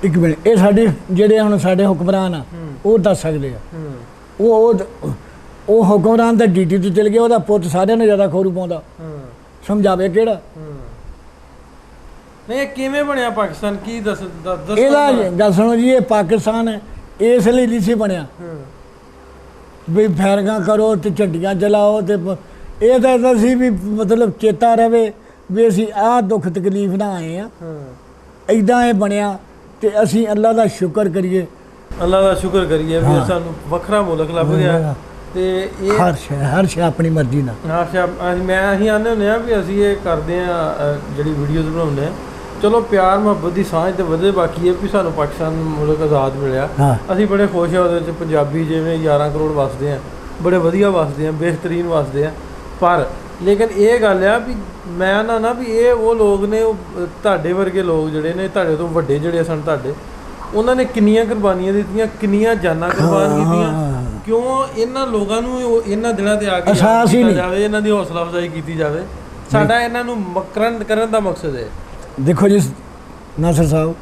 Speaker 1: ਇੱਕ ਮਿੰਟ ਇਹ ਸਾਡੇ ਜਿਹੜੇ ਹੁਣ ਸਾਡੇ ਹੁਕਮਰਾਨ ਆ ਉਹ ਦੱਸ ਸਕਦੇ ਆ ਉਹ ਹੁਕਮਰਾਨ ਤਾਂ ਡੀਟੀ ਤੇ ਚਲ ਗਿਆ ਉਹਦਾ ਪੁੱਤ ਸਾਰਿਆਂ ਨੂੰ ਜ਼ਿਆਦਾ ਖੋਰੂ ਪਾਉਂਦਾ ਸਮਝਾਵੇ ਕਿਹੜਾ
Speaker 2: ਨਹੀਂ ਇਹ ਕਿਵੇਂ ਬਣਿਆ ਪਾਕਿਸਤਾਨ ਕੀ ਦੱਸ
Speaker 1: ਇਹਦਾ ਗੱਲ ਸੁਣੋ ਜੀ ਇਹ ਪਾਕਿਸਤਾਨ ਇਸ ਲਈ ਨਹੀਂ ਸੀ ਬਣਿਆ ਵੀ ਫੈਰਗਾ ਕਰੋ ਤੇ ਝੰਡੀਆਂ ਜਲਾਓ ਤੇ ਇਹ ਤਾਂ ਸੀ ਵੀ ਮਤਲਬ ਚੇਤਾ ਰਵੇ ਵੀ ਅਸੀਂ ਆਹ ਦੁੱਖ ਤਕਲੀਫ ਨਾਲ ਆਏ ਆ ਇੱਦਾਂ ਇਹ ਬਣਿਆ ਤੇ ਅਸੀਂ ਅੱਲਾ ਦਾ ਸ਼ੁਕਰ ਕਰੀਏ
Speaker 2: ਵੀ ਸਾਨੂੰ ਵੱਖਰਾ ਮੁਲਕ ਲੱਭ ਗਿਆ ਤੇ ਇਹ
Speaker 1: ਹਰ ਸ਼ੈ ਆਪਣੀ ਮਰਜ਼ੀ ਨਾਲ
Speaker 2: ਅਸੀਂ ਆਉਂਦੇ ਹੁੰਦੇ ਆ ਵੀ ਅਸੀਂ ਇਹ ਕਰਦੇ ਆ ਜਿਹੜੀ ਵੀਡੀਓਜ਼ ਬਣਾਉਂਦੇ ਆ ਚਲੋ ਪਿਆਰ ਮੁਹੱਬਤ ਦੀ ਸਾਂਝ ਤੇ ਵਧੇ ਬਾਕੀ ਇਹ ਵੀ ਸਾਨੂੰ ਪਾਕਿਸਤਾਨ ਮੁਲਕ ਆਜ਼ਾਦ ਮਿਲਿਆ ਅਸੀਂ ਬੜੇ ਖੁਸ਼ ਆ ਉਹਦੇ ਵਿੱਚ ਪੰਜਾਬੀ ਜਿਵੇਂ 11 ਕਰੋੜ ਵਸਦੇ ਆ ਬੜੇ ਵਧੀਆ ਵਸਦੇ ਆ ਬਿਹਤਰੀਨ ਵਸਦੇ ਆ ਪਰ ਲੇਕਿਨ ਇਹ ਗੱਲ ਆ ਵੀ ਮੈਂ ਨਾ ਵੀ ਇਹ ਉਹ ਲੋਕ ਨੇ, ਉਹ ਤੁਹਾਡੇ ਵਰਗੇ ਲੋਕ ਜਿਹੜੇ ਨੇ, ਤੁਹਾਡੇ ਤੋਂ ਵੱਡੇ ਜਿਹੜੇ ਸਨ ਤੁਹਾਡੇ, ਉਹਨਾਂ ਨੇ ਕਿੰਨੀਆਂ ਕੁਰਬਾਨੀਆਂ ਦਿੱਤੀਆਂ, ਕਿੰਨੀਆਂ ਜਾਨਾਂ ਕੁਰਬਾਨ ਕੀਤੀਆਂ। ਕਿਉਂ ਇਹਨਾਂ ਲੋਕਾਂ ਨੂੰ ਇਹਨਾਂ ਦਿਨਾਂ ਤੇ ਆ ਕੇ ਕੀਤਾ ਜਾਵੇ, ਇਹਨਾਂ ਦੀ ਹੌਸਲਾ ਅਫਜ਼ਾਈ ਕੀਤੀ ਜਾਵੇ। ਸਾਡਾ ਇਹਨਾਂ ਨੂੰ ਮਕਰਨ ਕਰਨ ਦਾ ਮਕਸਦ ਹੈ।
Speaker 1: ਦੇਖੋ ਜੀ ਨਾਸਰ ਸਾਹਿਬ,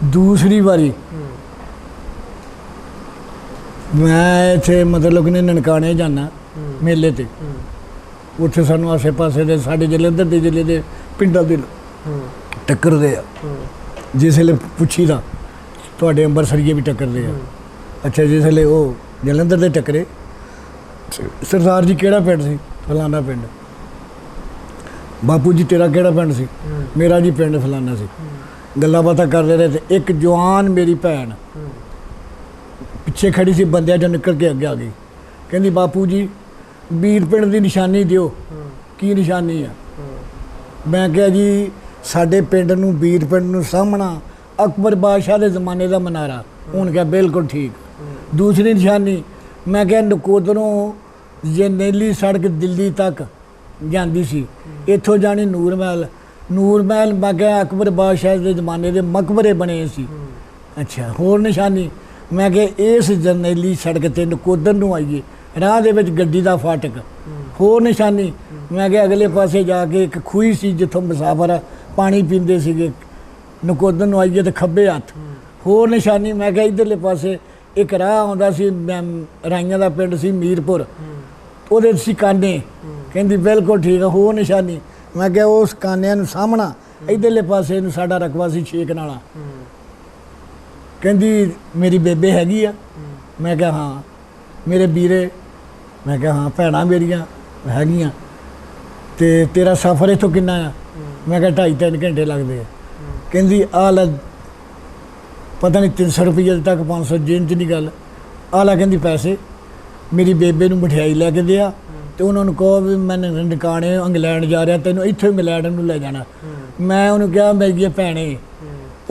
Speaker 1: ਦੂਸਰੀ ਵਾਰੀ ਮੈਂ ਇੱਥੇ ਮਤਲਬ ਕਿ ਨਨਕਾਣੇ ਜਾਣਾ ਮੇਲੇ ਤੇ, ਉੱਥੇ ਸਾਨੂੰ ਆਸੇ ਪਾਸੇ ਦੇ ਸਾਡੇ ਜਲੰਧਰ ਦੇ ਜ਼ਿਲ੍ਹੇ ਦੇ ਪਿੰਡਾਂ ਦੇ ਟੱਕਰਦੇ ਆ। ਜਿਸ ਵੇਲੇ ਪੁੱਛੀ ਦਾ ਤੁਹਾਡੇ ਅੰਬਰਸਰੀਏ ਵੀ ਟੱਕਰਦੇ ਆ। ਅੱਛਾ, ਜਿਸ ਵੇਲੇ ਉਹ ਜਲੰਧਰ ਦੇ ਟੱਕਰੇ, ਸਰਦਾਰ ਜੀ ਕਿਹੜਾ ਪਿੰਡ ਸੀ? ਫਲਾਣਾ ਪਿੰਡ। ਬਾਪੂ ਜੀ ਤੇਰਾ ਕਿਹੜਾ ਪਿੰਡ ਸੀ? ਮੇਰਾ ਜੀ ਪਿੰਡ ਫਲਾਣਾ ਸੀ। ਗੱਲਾਂ ਬਾਤਾਂ ਕਰਦੇ ਰਹੇ ਤੇ ਇੱਕ ਜਵਾਨ ਮੇਰੀ ਭੈਣ ਪਿੱਛੇ ਖੜੀ ਸੀ, ਬੰਦਿਆਂ ਚੋਂ ਨਿਕਲ ਕੇ ਅੱਗੇ ਆ ਗਈ। ਕਹਿੰਦੀ ਬਾਪੂ ਜੀ ਵੀਰ ਪਿੰਡ ਦੀ ਨਿਸ਼ਾਨੀ ਦਿਓ। ਕੀ ਨਿਸ਼ਾਨੀ ਆ? ਮੈਂ ਕਿਹਾ ਜੀ ਸਾਡੇ ਪਿੰਡ ਨੂੰ, ਵੀਰ ਪਿੰਡ ਨੂੰ ਸਾਹਮਣਾ ਅਕਬਰ ਬਾਦਸ਼ਾਹ ਦੇ ਜ਼ਮਾਨੇ ਦਾ ਮਨਾਰਾ। ਉਹਨੇ ਕਿਹਾ ਬਿਲਕੁਲ ਠੀਕ। ਦੂਸਰੀ ਨਿਸ਼ਾਨੀ ਮੈਂ ਕਿਹਾ ਨਕੋਦਰੋਂ ਜਰਨੈਲੀ ਸੜਕ ਦਿੱਲੀ ਤੱਕ ਜਾਂਦੀ ਸੀ, ਇੱਥੋਂ ਜਾਣੀ ਨੂਰ ਮਹਿਲ। ਨੂਰ ਮਹਿਲ ਮੈਂ ਕਿਹਾ ਅਕਬਰ ਬਾਦਸ਼ਾਹ ਦੇ ਜ਼ਮਾਨੇ ਦੇ ਮਕਬਰੇ ਬਣੇ ਸੀ। ਅੱਛਾ, ਹੋਰ ਨਿਸ਼ਾਨੀ ਮੈਂ ਕਿਹਾ ਇਸ ਜਰਨੈਲੀ ਸੜਕ 'ਤੇ ਨਕੋਦਰ ਨੂੰ ਆਈਏ, ਰਾਹ ਦੇ ਵਿੱਚ ਗੱਡੀ ਦਾ ਫਾਟਕ। ਹੋਰ ਨਿਸ਼ਾਨੀ ਮੈਂ ਕਿਹਾ ਅਗਲੇ ਪਾਸੇ ਜਾ ਕੇ ਇੱਕ ਖੂਹੀ ਸੀ ਜਿੱਥੋਂ ਮੁਸਾਫਰ ਪਾਣੀ ਪੀਂਦੇ ਸੀਗੇ, ਨਕੋਦਰ ਨੂੰ ਆਈਏ ਤੇ ਖੱਬੇ ਹੱਥ। ਹੋਰ ਨਿਸ਼ਾਨੀ ਮੈਂ ਕਿਹਾ ਇੱਧਰਲੇ ਪਾਸੇ ਇੱਕ ਰਾਹ ਆਉਂਦਾ ਸੀ, ਰਾਈਆਂ ਦਾ ਪਿੰਡ ਸੀ ਮੀਰਪੁਰ, ਉਹਦੇ ਸੀ ਕਾਨੇ। ਕਹਿੰਦੀ ਬਿਲਕੁਲ ਠੀਕ ਆ। ਹੋਰ ਨਿਸ਼ਾਨੀ ਮੈਂ ਕਿਹਾ ਉਸ ਕਾਨਿਆਂ ਨੂੰ ਸਾਹਮਣਾ ਇੱਧਰਲੇ ਪਾਸੇ ਨੂੰ ਸਾਡਾ ਰਕਬਾ ਸੀ ਛੇਕ ਨਾਲਾ। ਕਹਿੰਦੀ ਮੇਰੀ ਬੇਬੇ ਹੈਗੀ ਆ? ਮੈਂ ਕਿਹਾ ਹਾਂ। ਮੇਰੇ ਵੀਰੇ? ਮੈਂ ਕਿਹਾ ਹਾਂ। ਭੈਣਾਂ ਮੇਰੀਆਂ ਹੈਗੀਆਂ? ਤੇ ਤੇਰਾ ਸਫ਼ਰ ਇੱਥੋਂ ਕਿੰਨਾ ਆ? ਮੈਂ ਕਿਹਾ 2.5-3 ਘੰਟੇ ਲੱਗਦੇ ਆ। ਕਹਿੰਦੀ ਆਹ ਲੈ, ਪਤਾ ਨਹੀਂ 300 ਰੁਪਈਏ ਤੱਕ 500 ਜੇਨ 'ਚ ਨਹੀਂ ਗੱਲ। ਆਹ ਲੈ ਕਹਿੰਦੀ ਪੈਸੇ, ਮੇਰੀ ਬੇਬੇ ਨੂੰ ਮਠਿਆਈ ਲੈ ਕੇ ਦਿਆ ਤੇ ਉਹਨਾਂ ਨੂੰ ਕਹੋ ਵੀ ਮੈਂ ਨਨਕਾਣੇ ਇੰਗਲੈਂਡ ਜਾ ਰਿਹਾ, ਤੈਨੂੰ ਇੱਥੋਂ ਇੰਗਲੈਂਡ ਨੂੰ ਲੈ ਜਾਣਾ। ਮੈਂ ਉਹਨੂੰ ਕਿਹਾ ਮੇਰੀ ਭੈਣੇ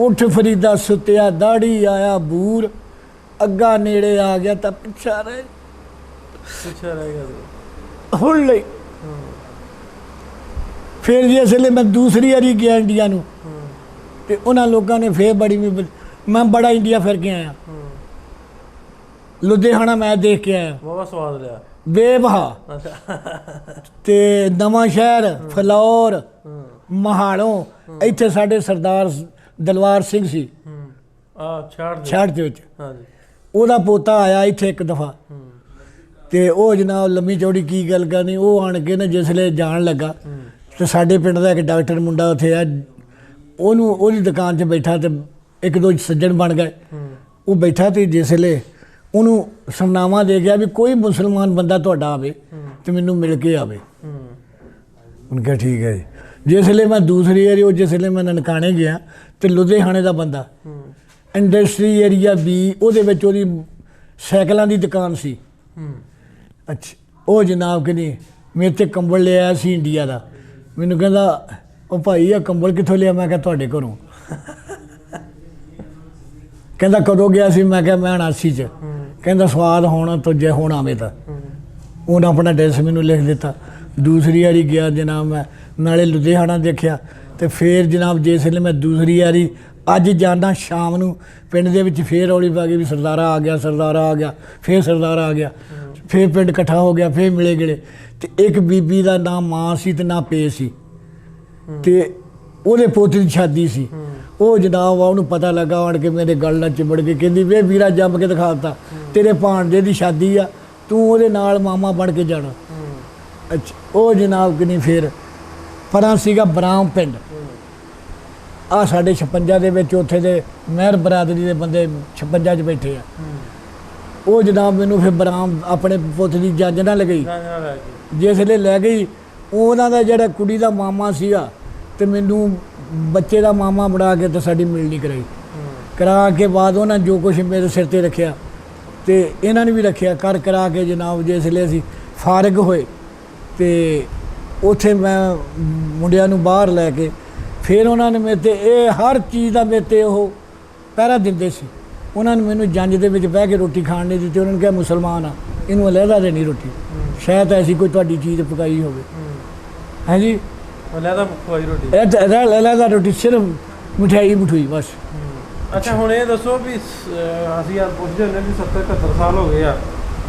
Speaker 1: ਉੱਠ ਫਰੀਦਾ ਸੁੱਤਿਆ, ਦਾੜੀ ਆਇਆ ਬੂਰ, ਅੱਗਾ ਨੇੜੇ ਆ ਗਿਆ ਤਾਂ ਪਿੱਛਾ ਰਹਿ ਗਿਆ ਹੁਣ ਲਈ। ਫਿਰ ਜਿਸ ਵੇਲੇ ਮੈਂ ਦੂਸਰੀ ਵਾਰੀ ਗਿਆ ਇੰਡੀਆ ਨੂੰ ਤੇ ਉਹਨਾਂ ਲੋਕਾਂ ਨੇ ਫੇਰ ਮੈਂ ਬੜਾ ਇੰਡੀਆ ਫਿਰ ਕੇ ਆਇਆ। ਲੁਧਿਆਣਾ ਮੈਂ ਦੇਖ ਕੇ ਆਇਆ,
Speaker 2: ਬਹੁਤ ਸਵਾਦ ਲਿਆ।
Speaker 1: ਬੇਬਹਾ ਤੇ ਨਵਾਂ ਸ਼ਹਿਰ, ਫਲੌਰ, ਮਹਾਲੋਂ। ਇੱਥੇ ਸਾਡੇ ਸਰਦਾਰ ਦਲਵਾਰ ਸਿੰਘ ਸੀ ਛਾੜ ਦੇ ਵਿੱਚ, ਉਹਦਾ ਪੋਤਾ ਆਇਆ ਇੱਥੇ ਇੱਕ ਦਫਾ ਤੇ ਉਹ ਜਨਾਬ ਲੰਮੀ ਚੌੜੀ ਕੀ ਗੱਲ ਕਰਨੀ, ਉਹ ਆਣ ਕੇ ਨਾ ਜਿਸ ਵੇਲੇ ਜਾਣ ਲੱਗਾ ਤੇ ਸਾਡੇ ਪਿੰਡ ਦਾ ਇੱਕ ਡਾਕਟਰ ਮੁੰਡਾ ਉੱਥੇ ਆ, ਉਹਨੂੰ ਉਹਦੀ ਦੁਕਾਨ 'ਚ ਬੈਠਾ ਤੇ ਇੱਕ ਦੋ ਸੱਜਣ ਬਣ ਗਏ। ਉਹ ਬੈਠਾ ਤੇ ਜਿਸ ਵੇਲੇ ਉਹਨੂੰ ਸਮਨਾਵਾ ਦੇ ਗਿਆ ਵੀ ਕੋਈ ਮੁਸਲਮਾਨ ਬੰਦਾ ਤੁਹਾਡਾ ਆਵੇ ਤੇ ਮੈਨੂੰ ਮਿਲ ਕੇ ਆਵੇ। ਉਹਨੇ ਕਿਹਾ ਠੀਕ ਹੈ ਜੀ। ਜਿਸ ਵੇਲੇ ਮੈਂ ਦੂਸਰੀ ਵਾਰੀ, ਉਹ ਜਿਸ ਵੇਲੇ ਮੈਂ ਨਨਕਾਣੇ ਗਿਆ ਤੇ ਲੁਧਿਆਣੇ ਦਾ ਬੰਦਾ, ਇੰਡਸਟਰੀ ਏਰੀਆ ਵੀ, ਉਹਦੇ ਵਿੱਚ ਉਹਦੀ ਸਾਈਕਲਾਂ ਦੀ ਦੁਕਾਨ ਸੀ। ਅੱਛਾ, ਉਹ ਜਨਾਬ ਕਿ ਨਹੀਂ ਮੇਰੇ 'ਤੇ ਕੰਬਲ ਲਿਆ ਸੀ ਇੰਡੀਆ ਦਾ। ਮੈਨੂੰ ਕਹਿੰਦਾ ਉਹ ਭਾਈ ਆ ਕੰਬਲ ਕਿੱਥੋਂ ਲਿਆ? ਮੈਂ ਕਿਹਾ ਤੁਹਾਡੇ ਘਰੋਂ। ਕਹਿੰਦਾ ਕਦੋਂ ਗਿਆ ਸੀ? ਮੈਂ ਕਿਹਾ ਮੈਂ 89 'ਚ। ਕਹਿੰਦਾ ਸਵਾਦ ਹੋਣਾ ਤੋਂ ਜੇ ਹੁਣ ਆਵੇ ਤਾਂ। ਉਹਨੇ ਆਪਣਾ ਐਡਰੈਸ ਮੈਨੂੰ ਲਿਖ ਦਿੱਤਾ। ਦੂਸਰੀ ਵਾਰੀ ਗਿਆ ਜਨਾਬ ਮੈਂ, ਨਾਲੇ ਲੁਧਿਆਣਾ ਦੇਖਿਆ ਤੇ ਫਿਰ ਜਨਾਬ ਜਿਸ ਵੇਲੇ ਮੈਂ ਦੂਸਰੀ ਵਾਰੀ ਅੱਜ ਜਾਂਦਾ ਸ਼ਾਮ ਨੂੰ ਪਿੰਡ ਦੇ ਵਿੱਚ ਫੇਰ ਰੌਲੀ ਪਾ ਗਈ ਵੀ ਸਰਦਾਰਾ ਆ ਗਿਆ, ਸਰਦਾਰਾ ਆ ਗਿਆ, ਫੇਰ ਸਰਦਾਰਾ ਆ ਗਿਆ। ਫੇਰ ਪਿੰਡ ਇਕੱਠਾ ਹੋ ਗਿਆ, ਫੇਰ ਮਿਲੇ ਗਿਲੇ ਤੇ ਇੱਕ ਬੀਬੀ ਦਾ ਨਾ ਮਾਂ ਸੀ ਤੇ ਨਾ ਪੇ ਸੀ ਤੇ ਉਹਦੇ ਪੋਤੇ ਦੀ ਸ਼ਾਦੀ ਸੀ। ਉਹ ਜਨਾਬ ਆ ਉਹਨੂੰ ਪਤਾ ਲੱਗਾ, ਆਣ ਕੇ ਮੇਰੇ ਗਲ ਨਾਲ ਚਿੰਬੜ ਕੇ ਕਹਿੰਦੀ ਵੇ ਵੀਰਾ ਜੰਮ ਕੇ ਦਿਖਾ ਦਿੱਤਾ, ਤੇਰੇ ਭਾਣਜੇ ਦੀ ਸ਼ਾਦੀ ਆ, ਤੂੰ ਉਹਦੇ ਨਾਲ ਮਾਮਾ ਬਣ ਕੇ ਜਾਣਾ। ਅੱਛਾ, ਉਹ ਜਨਾਬ ਕਿ ਨਹੀਂ ਫਿਰ ਪਰਾਂ ਸੀਗਾ ਬਰਾਮ ਪਿੰਡ, ਆ ਸਾਡੇ 56 ਦੇ ਵਿੱਚ ਉੱਥੇ ਦੇ ਮਹਿਰ ਬਰਾਦਰੀ ਦੇ ਬੰਦੇ 56 'ਚ ਬੈਠੇ ਆ। ਉਹ ਜਨਾਬ ਮੈਨੂੰ ਫਿਰ ਬਰਾਮ ਆਪਣੇ ਪੁੱਤ ਦੀ ਜੱਜ ਨਾਲ ਲਗਾਈ। ਜਿਸ ਵੇਲੇ ਲੈ ਗਈ ਉਹਨਾਂ ਦਾ ਜਿਹੜਾ ਕੁੜੀ ਦਾ ਮਾਮਾ ਸੀਗਾ ਤੇ ਮੈਨੂੰ ਬੱਚੇ ਦਾ ਮਾਮਾ ਬਣਾ ਕੇ ਤੇ ਸਾਡੀ ਮਿਲਣੀ ਕਰਾ ਕੇ ਬਾਅਦ ਉਹਨਾਂ ਜੋ ਕੁਛ ਮੇਰੇ ਸਿਰ 'ਤੇ ਰੱਖਿਆ ਤੇ ਇਹਨਾਂ ਨੇ ਵੀ ਰੱਖਿਆ ਕਰਾ ਕੇ ਜਨਾਬ ਜਿਸ ਵੇਲੇ ਅਸੀਂ ਫਾਰਗ ਹੋਏ ਤੇ ਉੱਥੇ ਮੈਂ ਮੁੰਡਿਆਂ ਨੂੰ ਬਾਹਰ ਲੈ ਕੇ ਫਿਰ ਉਹਨਾਂ ਨੇ ਮੇਰੇ 'ਤੇ ਇਹ ਹਰ ਚੀਜ਼ ਦਾ ਮੇਰੇ 'ਤੇ ਉਹ ਪਹਿਰਾ ਦਿੰਦੇ ਸੀ। ਉਹਨਾਂ ਨੇ ਮੈਨੂੰ ਜੰਜ ਦੇ ਵਿੱਚ ਬਹਿ ਕੇ ਰੋਟੀ ਖਾਣ ਨਹੀਂ ਦਿੱਤੀ। ਉਹਨਾਂ ਨੇ ਕਿਹਾ ਮੁਸਲਮਾਨ ਆ, ਇਹਨੂੰ ਅਲੱਗਾ ਦੇਣੀ ਰੋਟੀ। ਸ਼ਾਇਦ ਐਸੀ ਕੋਈ ਤੁਹਾਡੀ ਚੀਜ਼ ਪਕਾਈ ਹੋਵੇ। ਹਾਂਜੀ
Speaker 2: ਲੈਦਾ ਖਵਾਈ ਰੋਟੀ।
Speaker 1: ਇਹ ਲੈਦਾ ਰੋਟੀ ਸਿਰਫ ਮਠਿਆਈ ਮਠੂਈ ਬਸ।
Speaker 2: ਅੱਛਾ ਹੁਣ ਇਹ ਦੱਸੋ ਵੀ ਅਸੀਂ ਯਾਰ ਪੁੱਛਦੇ ਹੁੰਦੇ ਵੀ 70-71 ਸਾਲ ਹੋ ਗਏ ਆ,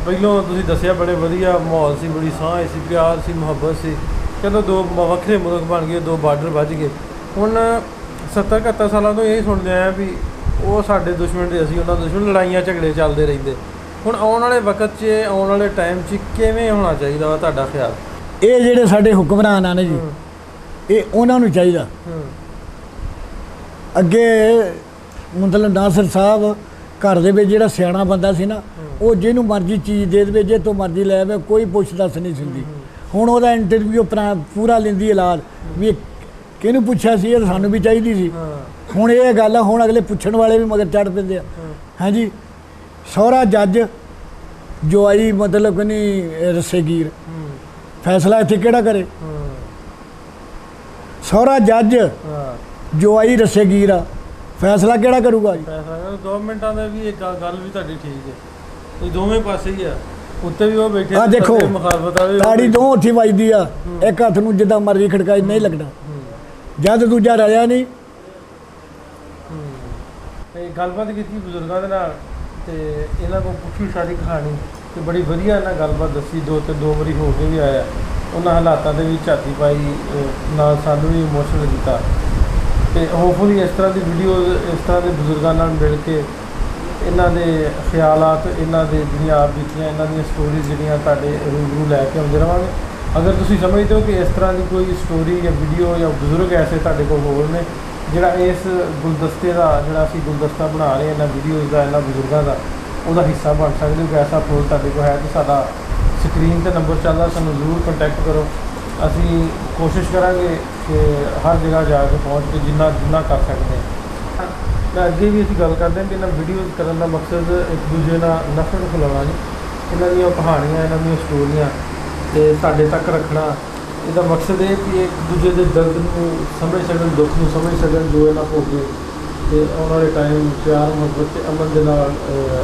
Speaker 2: ਪਹਿਲੋਂ ਤੁਸੀਂ ਦੱਸਿਆ ਬੜੇ ਵਧੀਆ ਮਾਹੌਲ ਸੀ, ਬੜੀ ਸਾਂਝ ਸੀ, ਪਿਆਰ ਸੀ, ਮੁਹੱਬਤ ਸੀ, ਚਲੋ ਦੋ ਵੱਖਰੇ ਮੁਲਕ ਬਣ ਗਏ, ਦੋ ਬਾਰਡਰ ਵੱਜ ਗਏ। ਹੁਣ 70-71 ਸਾਲਾਂ ਤੋਂ ਇਹ ਸੁਣਦੇ ਆਏ ਵੀ ਉਹ ਸਾਡੇ ਦੁਸ਼ਮਣ ਤੇ ਅਸੀਂ ਉਹਨਾਂ ਦੇ ਦੁਸ਼ਮਣ, ਲੜਾਈਆਂ ਝਗੜੇ ਚੱਲਦੇ ਰਹਿੰਦੇ। ਹੁਣ ਆਉਣ ਵਾਲੇ ਵਕਤ 'ਚ, ਆਉਣ ਵਾਲੇ ਟਾਈਮ 'ਚ ਕਿਵੇਂ ਹੋਣਾ ਚਾਹੀਦਾ ਵਾ ਤੁਹਾਡਾ ਖਿਆਲ?
Speaker 1: ਇਹ ਜਿਹੜੇ ਸਾਡੇ ਹੁਕਮਰਾਨ ਆ ਨੇ ਜੀ, ਇਹ ਉਹਨਾਂ ਨੂੰ ਚਾਹੀਦਾ ਅੱਗੇ ਮਤਲਬ ਨਾਸਰ ਸਾਹਿਬ ਘਰ ਦੇ ਵਿੱਚ ਜਿਹੜਾ ਸਿਆਣਾ ਬੰਦਾ ਸੀ ਨਾ, ਉਹ ਜਿਹਨੂੰ ਮਰਜ਼ੀ ਚੀਜ਼ ਦੇ ਦੇਵੇ, ਜੇ ਤੋਂ ਮਰਜ਼ੀ ਲੈ ਆਵੇ, ਕੋਈ ਪੁੱਛ ਦੱਸ ਨਹੀਂ ਹੁੰਦੀ। ਹੁਣ ਉਹਦਾ ਇੰਟਰਵਿਊ ਪੂਰਾ ਲੈਂਦੀ ਇਲਾਜ ਵੀ ਕਿਹਨੂੰ ਪੁੱਛਿਆ ਸੀ, ਇਹ ਸਾਨੂੰ ਵੀ ਚਾਹੀਦੀ ਸੀ। ਹੁਣ ਇਹ ਗੱਲ ਆ, ਹੁਣ ਅਗਲੇ ਪੁੱਛਣ ਵਾਲੇ ਵੀ ਮਗਰ ਚੜ੍ਹ ਪੈਂਦੇ ਆ। ਹਾਂਜੀ ਸਹੁਰਾ ਜੱਜ ਜਵਾਈ ਮਤਲਬ ਕਿ ਨਹੀਂ ਰੱਸੇਗੀਰ, ਫੈਸਲਾ ਇੱਥੇ ਕਿਹੜਾ ਕਰੇ? ਸਹੁਰਾ ਜੱਜ ਜਵਾਈ ਰੱਸੇਗੀਰ ਆ, ਫੈਸਲਾ ਕਿਹੜਾ ਕਰੂਗਾ ਜੀ?
Speaker 2: ਗਵਰਨਮੈਂਟਾਂ ਦਾ ਵੀ ਇੱਕ ਗੱਲ ਵੀ ਤੁਹਾਡੀ ਠੀਕ ਹੈ, ਇਹ ਦੋਵੇਂ ਪਾਸੇ ਹੀ ਆ, ਉੱਤੇ ਵੀ ਉਹ ਬੈਠੇ
Speaker 1: ਆ ਦੇਖੋ
Speaker 2: ਮੁਖਾਲਫਤ ਵਾਲੇ
Speaker 1: ਤਾੜੀ ਦੋ ਉੱਥੇ ਵੱਜਦੀ ਆ, ਇੱਕ ਹੱਥ ਨੂੰ ਜਿੱਦਾਂ ਮਰਜ਼ੀ ਖੜਕਾਈ ਨਹੀਂ ਲੱਗਦਾ, ਜਦ ਦੂਜਾ ਰਲਿਆ ਨਹੀਂ।
Speaker 2: ਤੇ ਗੱਲਬਾਤ ਕੀਤੀ ਬਜ਼ੁਰਗਾਂ ਦੇ ਨਾਲ, ਤੇ ਇਹਨਾਂ ਕੋਲ ਪੁੱਛੀ ਸਾਰੀ ਕਹਾਣੀ, ਤੇ ਬੜੀ ਵਧੀਆ ਇਹਨਾਂ ਗੱਲਬਾਤ ਦੱਸੀ। ਦੋ ਵਾਰੀ ਹੋ ਕੇ ਵੀ ਆਇਆ, ਉਹਨਾਂ ਹਾਲਾਤਾਂ ਦੇ ਵੀ ਝਾਤੀ ਪਾਈ, ਨਾਲ ਸਾਨੂੰ ਵੀ ਇਮੋਸ਼ਨਲ ਕੀਤਾ। ਤੇ ਹੋਪਫੁਲੀ ਇਸ ਤਰ੍ਹਾਂ ਦੀ ਵੀਡੀਓ, ਇਸ ਤਰ੍ਹਾਂ ਦੇ ਬਜ਼ੁਰਗਾਂ ਨਾਲ ਮਿਲ ਕੇ ਇਹਨਾਂ ਦੇ ਖਿਆਲਾਤ, ਇਹਨਾਂ ਦੇ ਜਿਹੜੀਆਂ ਆਪ ਬੀਤੀਆਂ, ਇਹਨਾਂ ਦੀਆਂ ਸਟੋਰੀਜ਼ ਜਿਹੜੀਆਂ ਤੁਹਾਡੇ ਰੂਬਰੂ ਲੈ ਕੇ ਆਉਂਦੇ ਰਹਾਂਗੇ। ਅਗਰ ਤੁਸੀਂ ਸਮਝਦੇ ਹੋ ਕਿ ਇਸ ਤਰ੍ਹਾਂ ਦੀ ਕੋਈ ਸਟੋਰੀ ਜਾਂ ਵੀਡੀਓ ਜਾਂ ਬਜ਼ੁਰਗ ਐਸੇ ਤੁਹਾਡੇ ਕੋਲ ਹੋਰ ਨੇ, ਜਿਹੜਾ ਇਸ ਗੁਲਦਸਤੇ ਦਾ, ਜਿਹੜਾ ਅਸੀਂ ਗੁਲਦਸਤਾ ਬਣਾ ਰਹੇ ਇਹਨਾਂ ਵੀਡੀਓਜ਼ ਦਾ, ਇਹਨਾਂ ਬਜ਼ੁਰਗਾਂ ਦਾ, ਉਹਦਾ ਹਿੱਸਾ ਬਣ ਸਕਦੇ ਹੋ, ਕਿ ਐਸਾ ਫੁੱਲ ਤੁਹਾਡੇ ਕੋਲ ਹੈ, ਤਾਂ ਸਾਡਾ ਸਕਰੀਨ 'ਤੇ ਨੰਬਰ ਚੱਲਦਾ, ਸਾਨੂੰ ਜ਼ਰੂਰ ਕੰਟੈਕਟ ਕਰੋ। ਅਸੀਂ ਕੋਸ਼ਿਸ਼ ਕਰਾਂਗੇ ਕਿ ਹਰ ਜਗ੍ਹਾ ਜਾ ਕੇ ਪਹੁੰਚ ਕੇ ਜਿੰਨਾ ਕਰ ਸਕਦੇ ਹਾਂ। ਮੈਂ ਅੱਗੇ ਵੀ ਅਸੀਂ ਗੱਲ ਕਰਦੇ ਹਾਂ ਕਿ ਇਹਨਾਂ ਵੀਡੀਓਜ਼ ਕਰਨ ਦਾ ਮਕਸਦ ਇੱਕ ਦੂਜੇ ਨਾਲ ਨਫ਼ਰਤ ਫੈਲਾਉਣਾ ਨਹੀਂ, ਇਹਨਾਂ ਦੀਆਂ ਕਹਾਣੀਆਂ, ਇਹਨਾਂ ਦੀਆਂ ਸਟੋਰੀਆਂ ਤੇ ਸਾਡੇ ਤੱਕ ਰੱਖਣਾ। ਇਹਦਾ ਮਕਸਦ ਇਹ ਕਿ ਇੱਕ ਦੂਜੇ ਦੇ ਦਰਦ ਨੂੰ ਸਮਝ ਸਕਣ, ਦੁੱਖ ਨੂੰ ਸਮਝ ਸਕਣ, ਜੋ ਇਹਨਾਂ ਭੋਗੇ, ਤੇ ਆਉਣ ਵਾਲੇ ਟਾਈਮ ਪਿਆਰ ਮੁਹੱਬਤ ਤੇ ਅਮਨ ਦੇ ਨਾਲ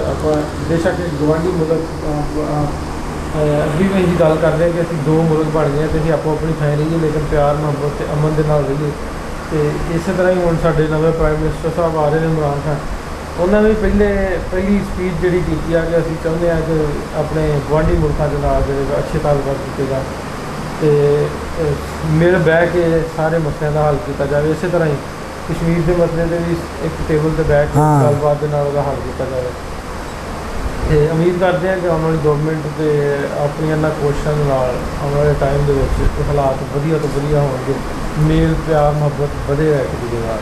Speaker 2: ਆਪਾਂ ਬੇਸ਼ੱਕ ਇੱਕ ਗੁਆਂਢੀ ਮੁਲਕ ਅੱਗੇ ਵੀ ਅਸੀਂ ਗੱਲ ਕਰਦੇ ਹਾਂ ਕਿ ਅਸੀਂ ਦੋ ਮੁਲਕ ਬਣ ਗਏ ਤੇ ਅਸੀਂ ਆਪੋ ਆਪਣੀ ਥਾਂ ਰਹੀਏ, ਲੇਕਿਨ ਪਿਆਰ ਮੁਹੱਬਤ ਤੇ ਅਮਨ ਦੇ ਨਾਲ ਰਹੀਏ। ਤੇ ਇਸੇ ਤਰ੍ਹਾਂ ਹੀ ਹੁਣ ਸਾਡੇ ਨਵੇਂ ਪ੍ਰਾਈਮ ਮਿਨਿਸਟਰ ਸਾਹਿਬ ਆ ਰਹੇ ਨੇ, ਇਮਰਾਨ ਖਾਨ, ਉਹਨਾਂ ਨੇ ਪਹਿਲੀ ਸਪੀਚ ਜਿਹੜੀ ਕੀਤੀ ਆ ਕਿ ਅਸੀਂ ਚਾਹੁੰਦੇ ਹਾਂ ਕਿ ਆਪਣੇ ਗੁਆਂਢੀ ਮੁਲਕਾਂ ਦੇ ਨਾਲ ਜਿਹੜੇ ਅੱਛੇ ਤਾਲੁਕਾਤ ਕੀਤੇ ਜਾਣ, ਤੇ ਮਿਲ ਬਹਿ ਕੇ ਸਾਰੇ ਮਸਲਿਆਂ ਦਾ ਹੱਲ ਕੀਤਾ ਜਾਵੇ। ਇਸੇ ਤਰ੍ਹਾਂ ਹੀ ਕਸ਼ਮੀਰ ਦੇ ਮਸਲੇ 'ਤੇ ਵੀ ਇੱਕ ਟੇਬਲ 'ਤੇ ਬੈਠ ਕੇ ਗੱਲਬਾਤ ਦੇ ਨਾਲ ਉਹਦਾ ਹੱਲ ਕੀਤਾ ਜਾਵੇ। ਤੇ ਉਮੀਦ ਕਰਦੇ ਹਾਂ ਕਿ ਆਉਣ ਵਾਲੀ ਗਵਰਨਮੈਂਟ ਦੇ ਆਪਣੀਆਂ ਇਹਨਾਂ ਕੋਸ਼ਿਸ਼ਾਂ ਦੇ ਨਾਲ ਆਉਣ ਵਾਲੇ ਟਾਈਮ ਦੇ ਵਿੱਚ ਹਾਲਾਤ ਵਧੀਆ ਤੋਂ ਵਧੀਆ ਹੋਣਗੇ, ਮੇਲ ਪਿਆਰ ਮੁਹੱਬਤ ਵਧੇਗਾ ਇੱਕ ਦੂਜੇ ਨਾਲ।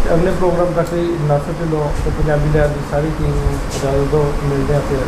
Speaker 2: ਤੇ ਅਗਲੇ ਪ੍ਰੋਗਰਾਮ ਤੱਕ ਨਾਸਰ ਢਿੱਲੋਂ ਤੇ ਪੰਜਾਬੀ ਲਹਿਰ ਦੀ ਸਾਰੀ ਟੀਮ ਇਜਾਜ਼ਤ ਦਿਓ, ਮਿਲਦੇ ਹਾਂ ਫਿਰ।